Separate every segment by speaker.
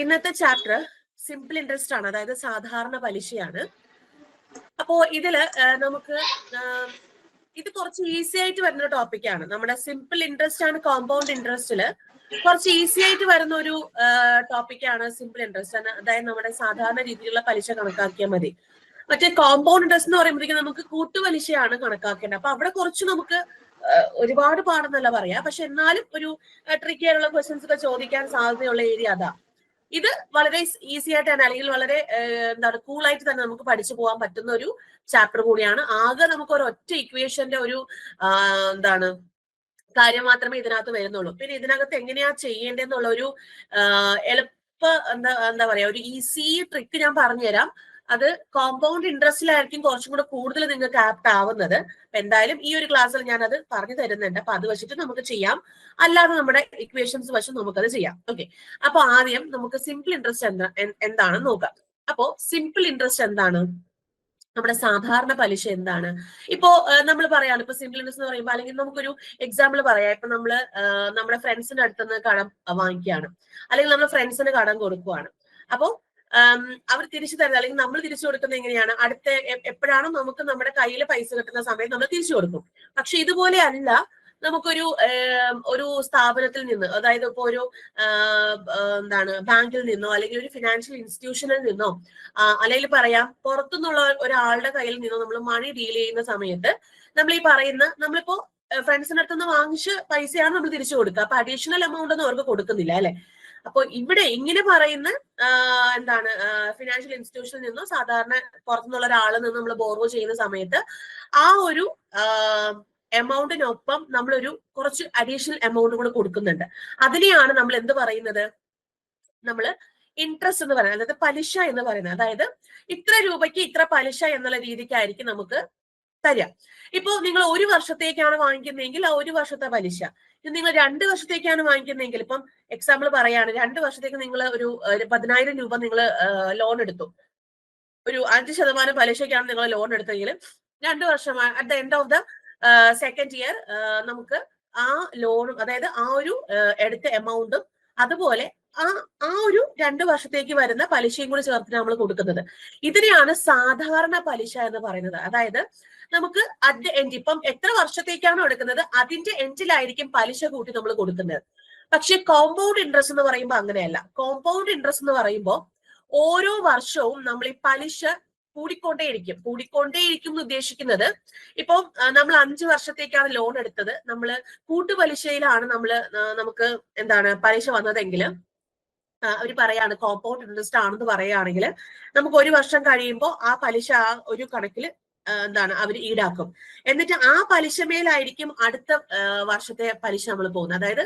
Speaker 1: ഇന്നത്തെ chapter simple interest ആണ്, അതായത് സാധാരണ പലിശയാണ്. അപ്പോ ഇതില് നമുക്ക് ഇത് കുറച്ച് ഈസി ആയിട്ട് വരുന്ന ടോപ്പിക്കാണ്. നമ്മുടെ സിമ്പിൾ ഇൻട്രസ്റ്റ് ആണ് കോമ്പൗണ്ട് ഇൻട്രസ്റ്റില് കുറച്ച് ഈസി ആയിട്ട് വരുന്ന ഒരു ടോപ്പിക്കാണ് സിമ്പിൾ ഇൻട്രസ്റ്റ്. അതായത് നമ്മുടെ സാധാരണ രീതിയിലുള്ള പലിശ കണക്കാക്കിയാൽ മതി. മറ്റേ കോമ്പൗണ്ട് ഇൻട്രസ്റ്റ് എന്ന് പറയുമ്പോഴത്തേക്കും നമുക്ക് കൂട്ടുപലിശയാണ് കണക്കാക്കേണ്ടത്. അപ്പൊ അവിടെ കുറച്ച് നമുക്ക് ഒരുപാട് പാടെന്നല്ല പറയാം, പക്ഷെ എന്നാലും ഒരു ട്രിക്കി ആയിട്ടുള്ള ക്വസ്റ്റ്യൻസ് ഒക്കെ ചോദിക്കാൻ സാധ്യതയുള്ള ഏരിയ അതാ. ഇത് വളരെ ഈസി ആയിട്ട് തന്നെ, അല്ലെങ്കിൽ വളരെ എന്താണ് കൂളായിട്ട് തന്നെ നമുക്ക് പഠിച്ചു പോകാൻ പറ്റുന്ന ഒരു ചാപ്റ്റർ കൂടിയാണ്. ആകെ നമുക്ക് ഒരു ഒറ്റ ഇക്വേഷന്റെ ഒരു എന്താണ് കാര്യം മാത്രമേ ഇതിനകത്ത് വരുന്നുള്ളൂ. പിന്നെ ഇതിനകത്ത് എങ്ങനെയാ ചെയ്യേണ്ടതെന്നുള്ള ഒരു എളുപ്പ എന്താ പറയാ ഒരു ഈസി ട്രിക്ക് ഞാൻ പറഞ്ഞുതരാം. അത് കോമ്പൗണ്ട് ഇൻട്രസ്റ്റിലായിരിക്കും കുറച്ചും കൂടെ കൂടുതൽ നിങ്ങൾക്ക് ആപ്റ്റ് ആവുന്നത്. എന്തായാലും ഈ ഒരു ക്ലാസ്സിൽ ഞാൻ അത് പറഞ്ഞു തരുന്നുണ്ട്. അപ്പൊ അത് വെച്ചിട്ട് നമുക്ക് ചെയ്യാം, അല്ലാതെ നമ്മുടെ ഇക്വേഷൻസ് വെച്ച് നമുക്കത് ചെയ്യാം. ഓക്കെ, അപ്പൊ ആദ്യം നമുക്ക് സിമ്പിൾ ഇൻട്രസ്റ്റ് എന്താണെന്ന് നോക്കാം. അപ്പോ സിമ്പിൾ ഇൻട്രസ്റ്റ് എന്താണ്, നമ്മുടെ സാധാരണ പലിശ എന്താണ്? ഇപ്പോ നമ്മൾ പറയാണ്, ഇപ്പൊ സിമ്പിൾ ഇൻട്രസ്റ്റ് എന്ന് പറയുമ്പോൾ, അല്ലെങ്കിൽ നമുക്കൊരു എക്സാമ്പിൾ പറയാം. ഇപ്പൊ നമ്മള് നമ്മുടെ ഫ്രണ്ട്സിന്റെ അടുത്തുനിന്ന് കടം വാങ്ങിക്കുകയാണ്, അല്ലെങ്കിൽ നമ്മൾ ഫ്രണ്ട്സിന് കടം കൊടുക്കുവാണ്. അപ്പോ അവർ തിരിച്ചു തരുന്നത്, അല്ലെങ്കിൽ നമ്മൾ തിരിച്ചു കൊടുക്കുന്നത് എങ്ങനെയാണ്? അടുത്ത എപ്പോഴാണോ നമുക്ക് നമ്മുടെ കയ്യിൽ പൈസ കിട്ടുന്ന സമയത്ത് നമ്മൾ തിരിച്ചു കൊടുക്കും. പക്ഷെ ഇതുപോലെ അല്ല, നമുക്കൊരു ഒരു സ്ഥാപനത്തിൽ നിന്ന്, അതായത് ഇപ്പൊ ഒരു എന്താണ് ബാങ്കിൽ നിന്നോ, അല്ലെങ്കിൽ ഒരു ഫിനാൻഷ്യൽ ഇൻസ്റ്റിറ്റ്യൂഷനിൽ നിന്നോ, അല്ലെങ്കിൽ പറയാം പുറത്തുനിന്നുള്ള ഒരാളുടെ കയ്യിൽ നിന്നോ നമ്മൾ മണി ഡീൽ ചെയ്യുന്ന സമയത്ത് നമ്മൾ ഈ പറയുന്ന, നമ്മളിപ്പോ ഫ്രണ്ട്സിന്റെ അടുത്തുനിന്ന് വാങ്ങിച്ച പൈസയാണ് നമ്മൾ തിരിച്ചു കൊടുക്കുക. അപ്പൊ അഡീഷണൽ എമൗണ്ട് ഒന്നും അവർക്ക് കൊടുക്കുന്നില്ല, അല്ലെ? അപ്പൊ ഇവിടെ ഇങ്ങനെ പറയുന്ന എന്താണ് ഫിനാൻഷ്യൽ ഇൻസ്റ്റിറ്റ്യൂഷനിൽ നിന്നോ സാധാരണ പുറത്തുനിന്നുള്ള ഒരാളിൽ നിന്ന് നമ്മൾ ബോറോ ചെയ്യുന്ന സമയത്ത് ആ ഒരു എമൗണ്ടിനൊപ്പം നമ്മളൊരു കുറച്ച് അഡീഷണൽ എമൗണ്ട് കൂടെ കൊടുക്കുന്നുണ്ട്. അതിനെയാണ് നമ്മൾ എന്ത് പറയുന്നത്? നമ്മള് ഇൻട്രസ്റ്റ് എന്ന് പറയുന്നത്, അതായത് പലിശ എന്ന് പറയുന്നത്. അതായത് ഇത്ര രൂപയ്ക്ക് ഇത്ര പലിശ എന്നുള്ള രീതിക്കായിരിക്കും നമുക്ക് തരിക. ഇപ്പൊ നിങ്ങൾ ഒരു വർഷത്തേക്കാണ് വാങ്ങിക്കുന്നതെങ്കിൽ ആ ഒരു വർഷത്തെ പലിശ. നിങ്ങൾ 2 വർഷത്തേക്കാണ് വാങ്ങിക്കുന്നതെങ്കിൽ, ഇപ്പം എക്സാമ്പിൾ പറയാണ്, 2 വർഷത്തേക്ക് നിങ്ങൾ ഒരു 10,000 രൂപ നിങ്ങൾ ലോൺ എടുത്തു, ഒരു 5% പലിശയ്ക്കാണ് നിങ്ങൾ ലോൺ എടുത്തെങ്കിൽ 2 വർഷം at the end of the second year നമുക്ക് ആ ലോണും, അതായത് ആ ഒരു എടുത്ത എമൗണ്ടും അതുപോലെ ആ ഒരു 2 വർഷത്തേക്ക് വരുന്ന പലിശയും കൂടി ചേർത്ത് നമ്മൾ കൊടുക്കുന്നത്. ഇതിനെയാണ് സാധാരണ പലിശ എന്ന് പറയുന്നത്. അതായത് നമുക്ക് അറ്റ് ദ എൻഡ്, ഇപ്പം എത്ര വർഷത്തേക്കാണോ എടുക്കുന്നത് അതിന്റെ എൻഡിലായിരിക്കും പലിശ കൂട്ടി നമ്മൾ കൊടുക്കുന്നത്. പക്ഷെ കോമ്പൗണ്ട് ഇൻട്രസ്റ്റ് എന്ന് പറയുമ്പോൾ അങ്ങനെയല്ല. കോമ്പൗണ്ട് ഇൻട്രസ്റ്റ് എന്ന് പറയുമ്പോൾ ഓരോ വർഷവും നമ്മൾ ഈ പലിശ കൂടിക്കൊണ്ടേയിരിക്കും എന്ന് ഉദ്ദേശിക്കുന്നത്, ഇപ്പം നമ്മൾ 5 വർഷത്തേക്കാണ് ലോൺ എടുത്തത്, നമ്മൾ കൂട്ടുപലിശയിലാണ് നമുക്ക് എന്താണ് പലിശ വന്നതെങ്കിൽ അവർ പറയാണ് കോമ്പൗണ്ട് ഇൻട്രസ്റ്റ് ആണെന്ന് പറയുകയാണെങ്കിൽ, നമുക്ക് 1 വർഷം കഴിയുമ്പോൾ ആ പലിശ ആ ഒരു കണക്കിൽ എന്താണ് അവർ ഈടാക്കും. എന്നിട്ട് ആ പലിശമേലായിരിക്കും അടുത്ത വർഷത്തെ പലിശ നമ്മൾ പോകുന്നത്. അതായത്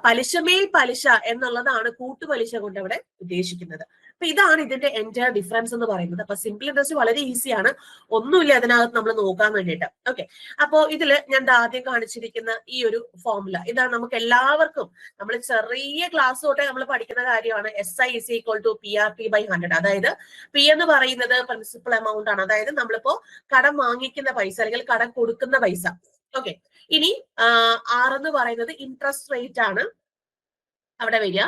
Speaker 1: പലിശമേൽ പലിശ എന്നുള്ളതാണ് കൂട്ടുപലിശ കൊണ്ട് അവിടെ ഉദ്ദേശിക്കുന്നത്. അപ്പൊ ഇതാണ് ഇതിന്റെ എൻറ്റയർ ഡിഫറൻസ് എന്ന് പറയുന്നത്. അപ്പൊ സിമ്പിൾ ഇൻട്രസ്റ്റ് വളരെ ഈസിയാണ്, ഒന്നുമില്ല അതിനകത്ത് നമ്മൾ നോക്കാൻ വേണ്ടിയിട്ട്. ഓക്കെ, അപ്പോ ഇതില് ഞാൻ ആദ്യം കാണിച്ചിരിക്കുന്ന ഈ ഒരു ഫോർമുല, ഇതാണ് നമുക്ക് എല്ലാവർക്കും, നമ്മൾ ചെറിയ ക്ലാസ് തൊട്ടേ നമ്മൾ പഠിക്കുന്ന കാര്യമാണ്. SI is equal to PRT/100. അതായത് പി എന്ന് പറയുന്നത് പ്രിൻസിപ്പൽ എമൗണ്ട് ആണ്, അതായത് നമ്മളിപ്പോ കടം വാങ്ങിക്കുന്ന പൈസ അല്ലെങ്കിൽ കടം കൊടുക്കുന്ന പൈസ. ഓക്കെ, ഇനി R എന്ന് പറയുന്നത് ഇൻട്രസ്റ്റ് റേറ്റ് ആണ് അവിടെ വരിക,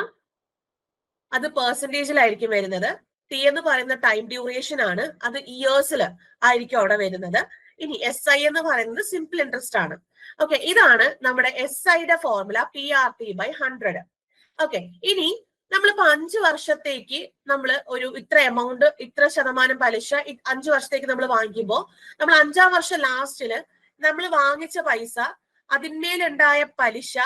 Speaker 1: അത് പെർസെന്റേജിലായിരിക്കും വരുന്നത്. T എന്ന് പറയുന്ന ടൈം ഡ്യൂറേഷൻ ആണ്, അത് ഇയേഴ്സിൽ ആയിരിക്കും അവിടെ വരുന്നത്. ഇനി SI എന്ന് പറയുന്നത് സിമ്പിൾ ഇൻട്രസ്റ്റ് ആണ്. ഓക്കെ, ഇതാണ് നമ്മുടെ SIയുടെ ഫോർമുല, PRT/100. ഓക്കെ, ഇനി നമ്മളിപ്പോ 5 വർഷത്തേക്ക് നമ്മൾ ഒരു ഇത്ര എമൗണ്ട്, ഇത്ര ശതമാനം പലിശ 5 വർഷത്തേക്ക് നമ്മൾ വാങ്ങിക്കുമ്പോൾ, നമ്മൾ 5ാം വർഷം ലാസ്റ്റില് നമ്മൾ വാങ്ങിച്ച പൈസ, അതിന്മേലുണ്ടായ പലിശ,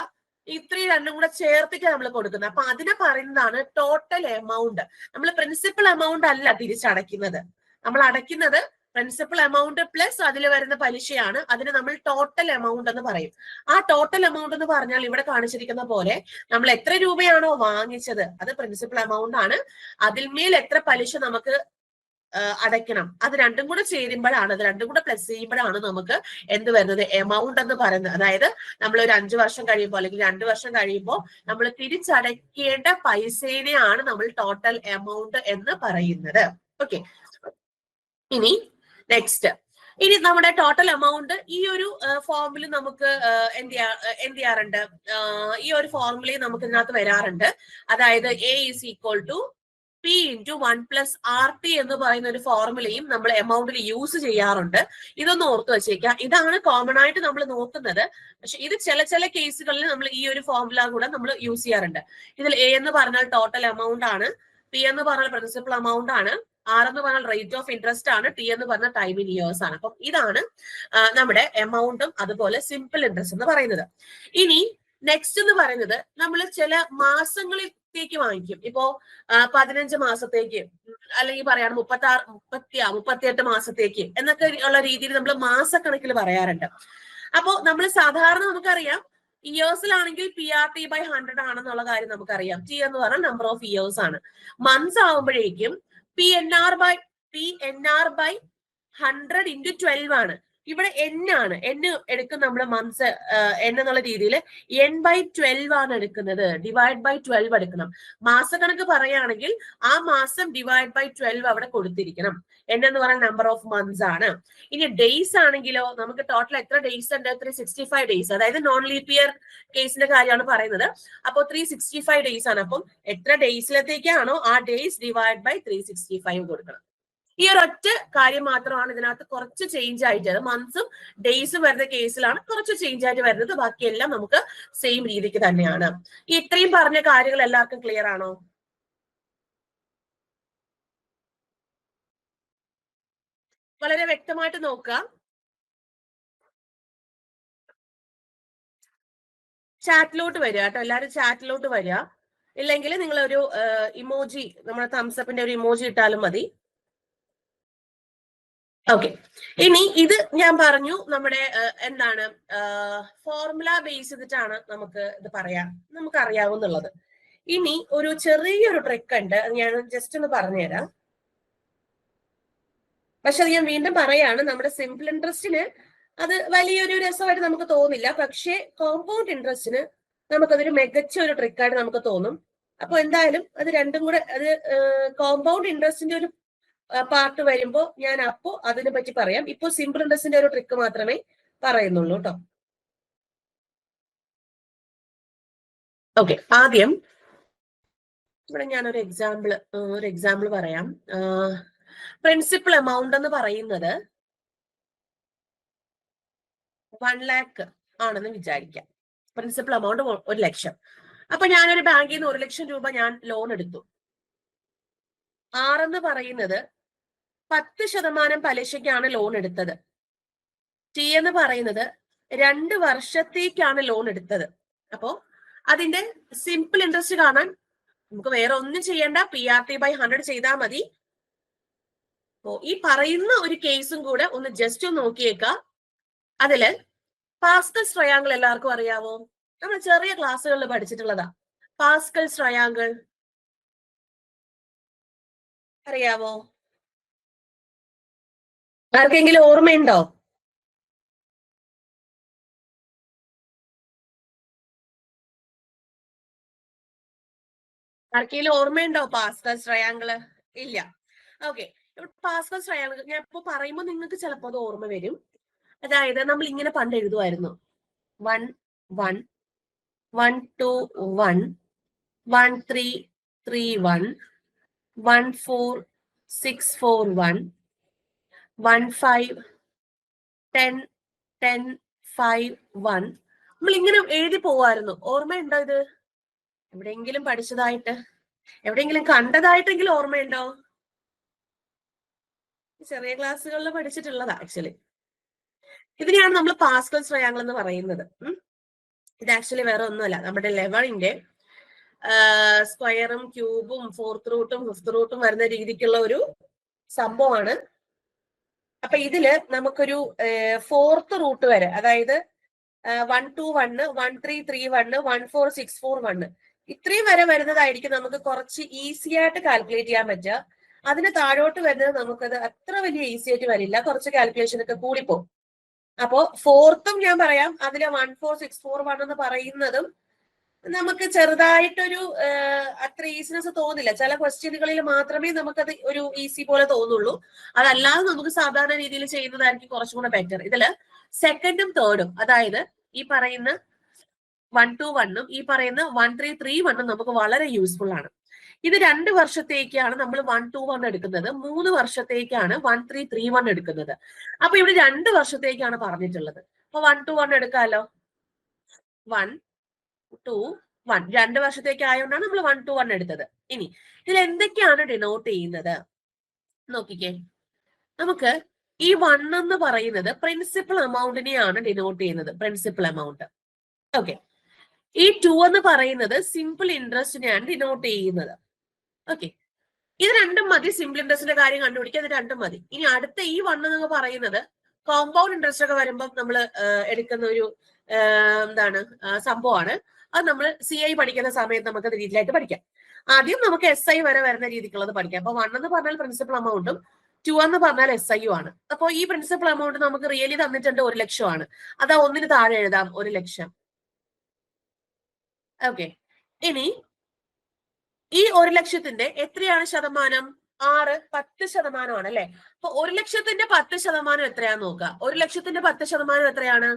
Speaker 1: ഇത്രയും രണ്ടും കൂടെ ചേർത്തിട്ട് നമ്മൾ കൊടുക്കുന്നത്. അപ്പൊ അതിനെ പറയുന്നതാണ് ടോട്ടൽ എമൗണ്ട്. നമ്മൾ പ്രിൻസിപ്പൽ എമൗണ്ട് അല്ല തിരിച്ചടയ്ക്കുന്നത്, നമ്മൾ അടയ്ക്കുന്നത് പ്രിൻസിപ്പൽ എമൗണ്ട് പ്ലസ് അതിൽ വരുന്ന പലിശയാണ്. അതിന് നമ്മൾ ടോട്ടൽ എമൗണ്ട് എന്ന് പറയും. ആ ടോട്ടൽ എമൗണ്ട് എന്ന് പറഞ്ഞാൽ ഇവിടെ കാണിച്ചിരിക്കുന്ന പോലെ നമ്മൾ എത്ര രൂപയാണോ വാങ്ങിച്ചത് അത് പ്രിൻസിപ്പൽ എമൗണ്ട് ആണ്, അതിന്മേൽ എത്ര പലിശ നമുക്ക് അടയ്ക്കണം, അത് രണ്ടും കൂടെ ചേരുമ്പോഴാണ്, അത് രണ്ടും കൂടെ പ്ലസ് ചെയ്യുമ്പോഴാണ് നമുക്ക് എന്ത് വരുന്നത്, എമൗണ്ട് എന്ന് പറയുന്നത്. അതായത് നമ്മൾ ഒരു 5 വർഷം കഴിയുമ്പോൾ അല്ലെങ്കിൽ 2 വർഷം കഴിയുമ്പോൾ നമ്മൾ തിരിച്ചടയ്ക്കേണ്ട പൈസേനെയാണ് നമ്മൾ ടോട്ടൽ എമൗണ്ട് എന്ന് പറയുന്നത്. ഓക്കെ, ഇനി നെക്സ്റ്റ്, ഇനി നമ്മുടെ ടോട്ടൽ എമൗണ്ട് ഈ ഒരു ഫോർമുല നമുക്ക് എന്ത് ചെയ്യാറുണ്ട്, ഈ ഒരു ഫോർമുലയും നമുക്ക് ഇതിനകത്ത് വരാറുണ്ട്. അതായത് A is equal to P into 1+RT എന്ന് പറയുന്ന ഒരു ഫോർമുലയും നമ്മൾ എമൗണ്ടിൽ യൂസ് ചെയ്യാറുണ്ട്. ഇതൊന്ന് ഓർത്ത് വെച്ചേക്കാം. ഇതാണ് കോമൺ ആയിട്ട് നമ്മൾ നോക്കുന്നത്. പക്ഷെ ഇത് ചില കേസുകളിൽ നമ്മൾ ഈ ഒരു ഫോർമുല കൂടെ നമ്മൾ യൂസ് ചെയ്യാറുണ്ട്. ഇതിൽ എ എന്ന് പറഞ്ഞാൽ ടോട്ടൽ എമൗണ്ട് ആണ്, പി എന്ന് പറഞ്ഞാൽ പ്രിൻസിപ്പൽ എമൗണ്ട് ആണ്, ആർ എന്ന് പറഞ്ഞാൽ റേറ്റ് ഓഫ് ഇൻട്രസ്റ്റ് ആണ്, ടി എന്ന് പറഞ്ഞാൽ ടൈം ഇൻ ഇയേഴ്സ് ആണ്. അപ്പം ഇതാണ് നമ്മുടെ എമൗണ്ടും അതുപോലെ സിമ്പിൾ ഇൻട്രസ്റ്റ് എന്ന് പറയുന്നത്. ഇനി നെക്സ്റ്റ് എന്ന് പറയുന്നത് നമ്മൾ ചില മാസങ്ങളിലേക്ക് വാങ്ങിക്കും. ഇപ്പോ 15 മാസത്തേക്ക് അല്ലെങ്കിൽ പറയാണ് 38 മാസത്തേക്ക് എന്നൊക്കെ ഉള്ള രീതിയിൽ നമ്മൾ മാസക്കണക്കിൽ പറയാറുണ്ട്. അപ്പോ നമ്മൾ സാധാരണ നമുക്കറിയാം ഇയേഴ്സിലാണെങ്കിൽ PRT/100 ആണെന്നുള്ള കാര്യം നമുക്കറിയാം. ടി എന്ന് പറഞ്ഞാൽ നമ്പർ ഓഫ് ഇയേഴ്സ് ആണ്. മന്ത്സ് ആവുമ്പോഴേക്കും PNR/100 × 12 ആണ്. ഇവിടെ N ആണ്. N എടുക്കും നമ്മൾ മന്ത്സ് N എന്നുള്ള രീതിയിൽ N/12 ആണ് എടുക്കുന്നത്. /12 എടുക്കണം. മാസക്കണക്ക് പറയുകയാണെങ്കിൽ ആ മാസം /12 അവിടെ കൊടുത്തിരിക്കണം. N എന്ന് പറയുന്ന നമ്പർ ഓഫ് മന്ത്സ് ആണ്. ഇനി ഡേയ്സ് ആണെങ്കിലോ നമുക്ക് ടോട്ടൽ എത്ര ഡേയ്സ് ഉണ്ട്? 365 ഡേയ്സ്. അതായത് നോൺ ലീപ് ഇയർ കേസിന്റെ കാര്യമാണ് പറയുന്നത്. അപ്പോൾ 365 ഡേയ്സ് ആണ്. അപ്പം എത്ര ഡേയ്സിലത്തേക്കാണോ ആ ഡേയ്സ് /365 കൊടുക്കണം. ഈ ഒരൊറ്റ കാര്യം മാത്രമാണ് ഇതിനകത്ത് കുറച്ച് ചേഞ്ച് ആയിട്ട്, മന്ത്സും ഡേയ്സും വരുന്ന കേസിലാണ് കുറച്ച് ചേഞ്ച് ആയിട്ട് വരുന്നത്. ബാക്കിയെല്ലാം നമുക്ക് സെയിം രീതിക്ക് തന്നെയാണ്. ഈ ഇത്രയും പറഞ്ഞ കാര്യങ്ങൾ എല്ലാവർക്കും ക്ലിയർ ആണോ? വളരെ വ്യക്തമായിട്ട് നോക്കുക. ചാറ്റിലോട്ട് വരിക കേട്ടോ, എല്ലാവരും ചാറ്റിലോട്ട് വരിക. ഇല്ലെങ്കിൽ നിങ്ങൾ ഒരു ഇമോജി, നമ്മുടെ തംസപ്പിന്റെ ഒരു ഇമോജി ഇട്ടാലും മതി. ഓക്കെ, ഇനി ഇത് ഞാൻ പറഞ്ഞു നമ്മുടെ എന്താണ് ഫോർമുല ബേസ് ചെയ്തിട്ടാണ് നമുക്ക് ഇത് പറയാം, നമുക്ക് അറിയാവുന്നുള്ളത്. ഇനി ഒരു ചെറിയൊരു ട്രിക്ക് ഉണ്ട്, ഞാൻ ജസ്റ്റ് ഒന്ന് പറഞ്ഞുതരാം. പക്ഷെ അത് ഞാൻ വീണ്ടും പറയാണ്, നമ്മുടെ സിമ്പിൾ ഇൻട്രസ്റ്റിന് അത് വലിയൊരു രസമായിട്ട് നമുക്ക് തോന്നില്ല. പക്ഷെ കോമ്പൗണ്ട് ഇൻട്രസ്റ്റിന് നമുക്കതൊരു മികച്ച ഒരു ട്രിക്കായിട്ട് നമുക്ക് തോന്നും. അപ്പൊ എന്തായാലും അത് രണ്ടും കൂടെ, അത് കോമ്പൗണ്ട് ഇൻട്രസ്റ്റിന്റെ ഒരു പാർട്ട് വരുമ്പോ ഞാൻ അപ്പോ അതിനെ പറ്റി പറയാം. ഇപ്പൊ സിമ്പിൾ ഇൻട്രസ്റ്റിന്റെ ഒരു ട്രിക്ക് മാത്രമേ പറയുന്നുള്ളൂ കേട്ടോ. ഓക്കെ, ആദ്യം ഇവിടെ ഞാനൊരു എക്സാമ്പിൾ പറയാം. പ്രിൻസിപ്പൽ എമൗണ്ട് എന്ന് പറയുന്നത് 1 lakh ആണെന്ന് വിചാരിക്കാം. പ്രിൻസിപ്പൽ എമൗണ്ട് 1 ലക്ഷം. അപ്പൊ ഞാനൊരു ബാങ്കിൽ നിന്ന് 1 ലക്ഷം രൂപ ഞാൻ ലോൺ എടുത്തു. എന്ന് പറയുന്നത് 10% പലിശയ്ക്കാണ് ലോൺ എടുത്തത്. ടി എന്ന് പറയുന്നത് 2 വർഷത്തേക്കാണ് ലോൺ എടുത്തത്. അപ്പോ അതിന്റെ സിമ്പിൾ ഇൻട്രസ്റ്റ് കാണാൻ നമുക്ക് വേറെ ഒന്നും ചെയ്യണ്ട, PRT/100 ചെയ്താൽ മതി. അപ്പോ ഈ പറയുന്ന ഒരു കേസും കൂടെ ഒന്ന് ജസ്റ്റ് ഒന്ന് നോക്കിയേക്കാം. അതില് പാസ്കൽസ് ട്രയാങ്കിൾ എല്ലാവർക്കും അറിയാവോ? നമ്മൾ ചെറിയ ക്ലാസ്സുകളിൽ പഠിച്ചിട്ടുള്ളതാ. പാസ്കൽസ് ട്രയാങ്കിൾ അറിയാവോ? ആർക്കെങ്കിലും ഓർമ്മയുണ്ടോ? ആർക്കെങ്കിലും ഓർമ്മയുണ്ടോ പാസ്കൽസ് ട്രയാങ്കിള്? ഇല്ല. ഓക്കെ, പാസ്കൽസ് ട്രയാങ്കിൾ ഞാൻ ഇപ്പൊ പറയുമ്പോൾ നിങ്ങൾക്ക് ചിലപ്പോൾ അത് ഓർമ്മ വരും. അതായത് നമ്മൾ ഇങ്ങനെ പണ്ട് എഴുതുമായിരുന്നു, 1 1 1 2 1 1 3 3 1 1 4 6 4 1 1 5 10 10 5 1. നമ്മൾ ഇങ്ങനെ എഴുതി പോവായിരുന്നു. ഓർമ്മയുണ്ടോ ഇത്? എവിടെയെങ്കിലും പഠിച്ചതായിട്ട്, എവിടെയെങ്കിലും കണ്ടതായിട്ടെങ്കിലും ഓർമ്മയുണ്ടോ? ചെറിയ ക്ലാസ്സുകളിൽ പഠിച്ചിട്ടുള്ളതാ ആക്ച്വലി. ഇതിനെയാണ് നമ്മൾ പാസ്കൽസ് ട്രയാങ്കിൾ എന്ന് പറയുന്നത്. ഇത് ആക്ച്വലി വേറെ ഒന്നുമല്ല, നമ്മുടെ ലെവലിന്റെ സ്ക്വയറും ക്യൂബും 4th റൂട്ടും 5th റൂട്ടും വരുന്ന രീതിക്കുള്ള ഒരു സംഭവമാണ്. അപ്പൊ ഇതില് നമുക്കൊരു 4th റൂട്ട് വരെ, അതായത് 1 2 1 1 3 3 1 1 4 6 4 1 ഇത്രയും വരെ വരുന്നതായിരിക്കും നമുക്ക് കുറച്ച് ഈസി ആയിട്ട് കാൽക്കുലേറ്റ് ചെയ്യാൻ പറ്റുക. അതിന് താഴോട്ട് വരുന്നത് നമുക്കത് അത്ര വലിയ ഈസി ആയിട്ട് വരില്ല, കുറച്ച് കാൽക്കുലേഷൻ ഒക്കെ കൂടിപ്പോകും. അപ്പോ 4th ഞാൻ പറയാം, അതിലെ 1 4 6 4 1 എന്ന് പറയുന്നതും നമുക്ക് ചെറുതായിട്ടൊരു അത്ര ഈസിനെസ് തോന്നില്ല. ചില ക്വസ്റ്റ്യനുകളിൽ മാത്രമേ നമുക്കത് ഒരു ഈസി പോലെ തോന്നുള്ളൂ. അതല്ലാതെ നമുക്ക് സാധാരണ രീതിയിൽ ചെയ്യുന്നതായിരിക്കും കുറച്ചും കൂടെ ബെറ്റർ. ഇതില് 2nd 3rd, അതായത് ഈ പറയുന്ന 1 2 1 ഈ പറയുന്ന 1 3 3 1 നമുക്ക് വളരെ യൂസ്ഫുൾ ആണ്. ഇത് 2 വർഷത്തേക്കാണ് നമ്മൾ 121 എടുക്കുന്നത്, 3 വർഷത്തേക്കാണ് 1331 എടുക്കുന്നത്. അപ്പൊ ഇവിടെ 2 വർഷത്തേക്കാണ് പറഞ്ഞിട്ടുള്ളത്. അപ്പൊ 121 എടുക്കാമല്ലോ. 1, 2, 1 2 വർഷത്തേക്ക് ആയതുകൊണ്ടാണ് നമ്മൾ 121 എടുത്തത്. ഇനി ഇതിൽ എന്തൊക്കെയാണ് ഡിനോട്ട് ചെയ്യുന്നത് നോക്കിക്കേ. നമുക്ക് ഈ 1 എന്ന് പറയുന്നത് പ്രിൻസിപ്പൽ എമൗണ്ടിനെയാണ് ഡിനോട്ട് ചെയ്യുന്നത്, പ്രിൻസിപ്പൽ എമൗണ്ട്. ഓക്കെ. ഈ 2 എന്ന് പറയുന്നത് സിമ്പിൾ ഇൻട്രസ്റ്റിനെയാണ് ഡിനോട്ട് ചെയ്യുന്നത്. ഓക്കെ, ഇത് രണ്ടും മതി. സിമ്പിൾ ഇൻട്രസ്റ്റിന്റെ കാര്യം കണ്ടുപിടിക്കാൻ ഇത് രണ്ടും മതി. ഇനി അടുത്ത ഈ 1 എന്ന് പറയുന്നത് കോമ്പൗണ്ട് ഇൻട്രസ്റ്റ് ഒക്കെ വരുമ്പോൾ നമ്മൾ എടുക്കുന്ന ഒരു എന്താണ് സംഭവമാണ്. അത് നമ്മൾ CI പഠിക്കുന്ന സമയത്ത് നമുക്ക് അത് രീതിയിലായിട്ട് പഠിക്കാം. ആദ്യം നമുക്ക് SI വരെ വരുന്ന രീതിക്കുള്ളത് പഠിക്കാം. അപ്പൊ 1 എന്ന് പറഞ്ഞാൽ പ്രിൻസിപ്പൽ എമൗണ്ടും 2 എന്ന് പറഞ്ഞാൽ SI ആണ്. അപ്പൊ ഈ പ്രിൻസിപ്പൽ എമൗണ്ട് നമുക്ക് റിയലി തന്നിട്ടുണ്ട് 1 ലക്ഷമാണ്. അതാ 1 താഴെ എഴുതാം, 1 ലക്ഷം. ഓക്കെ, ഇനി ഈ 1 ലക്ഷത്തിന്റെ എത്രയാണ് ശതമാനം? 10% അല്ലെ. അപ്പൊ 1 ലക്ഷത്തിന്റെ 10% എത്രയാന്ന് നോക്കാം. 1 ലക്ഷത്തിന്റെ 10% എത്രയാണ്?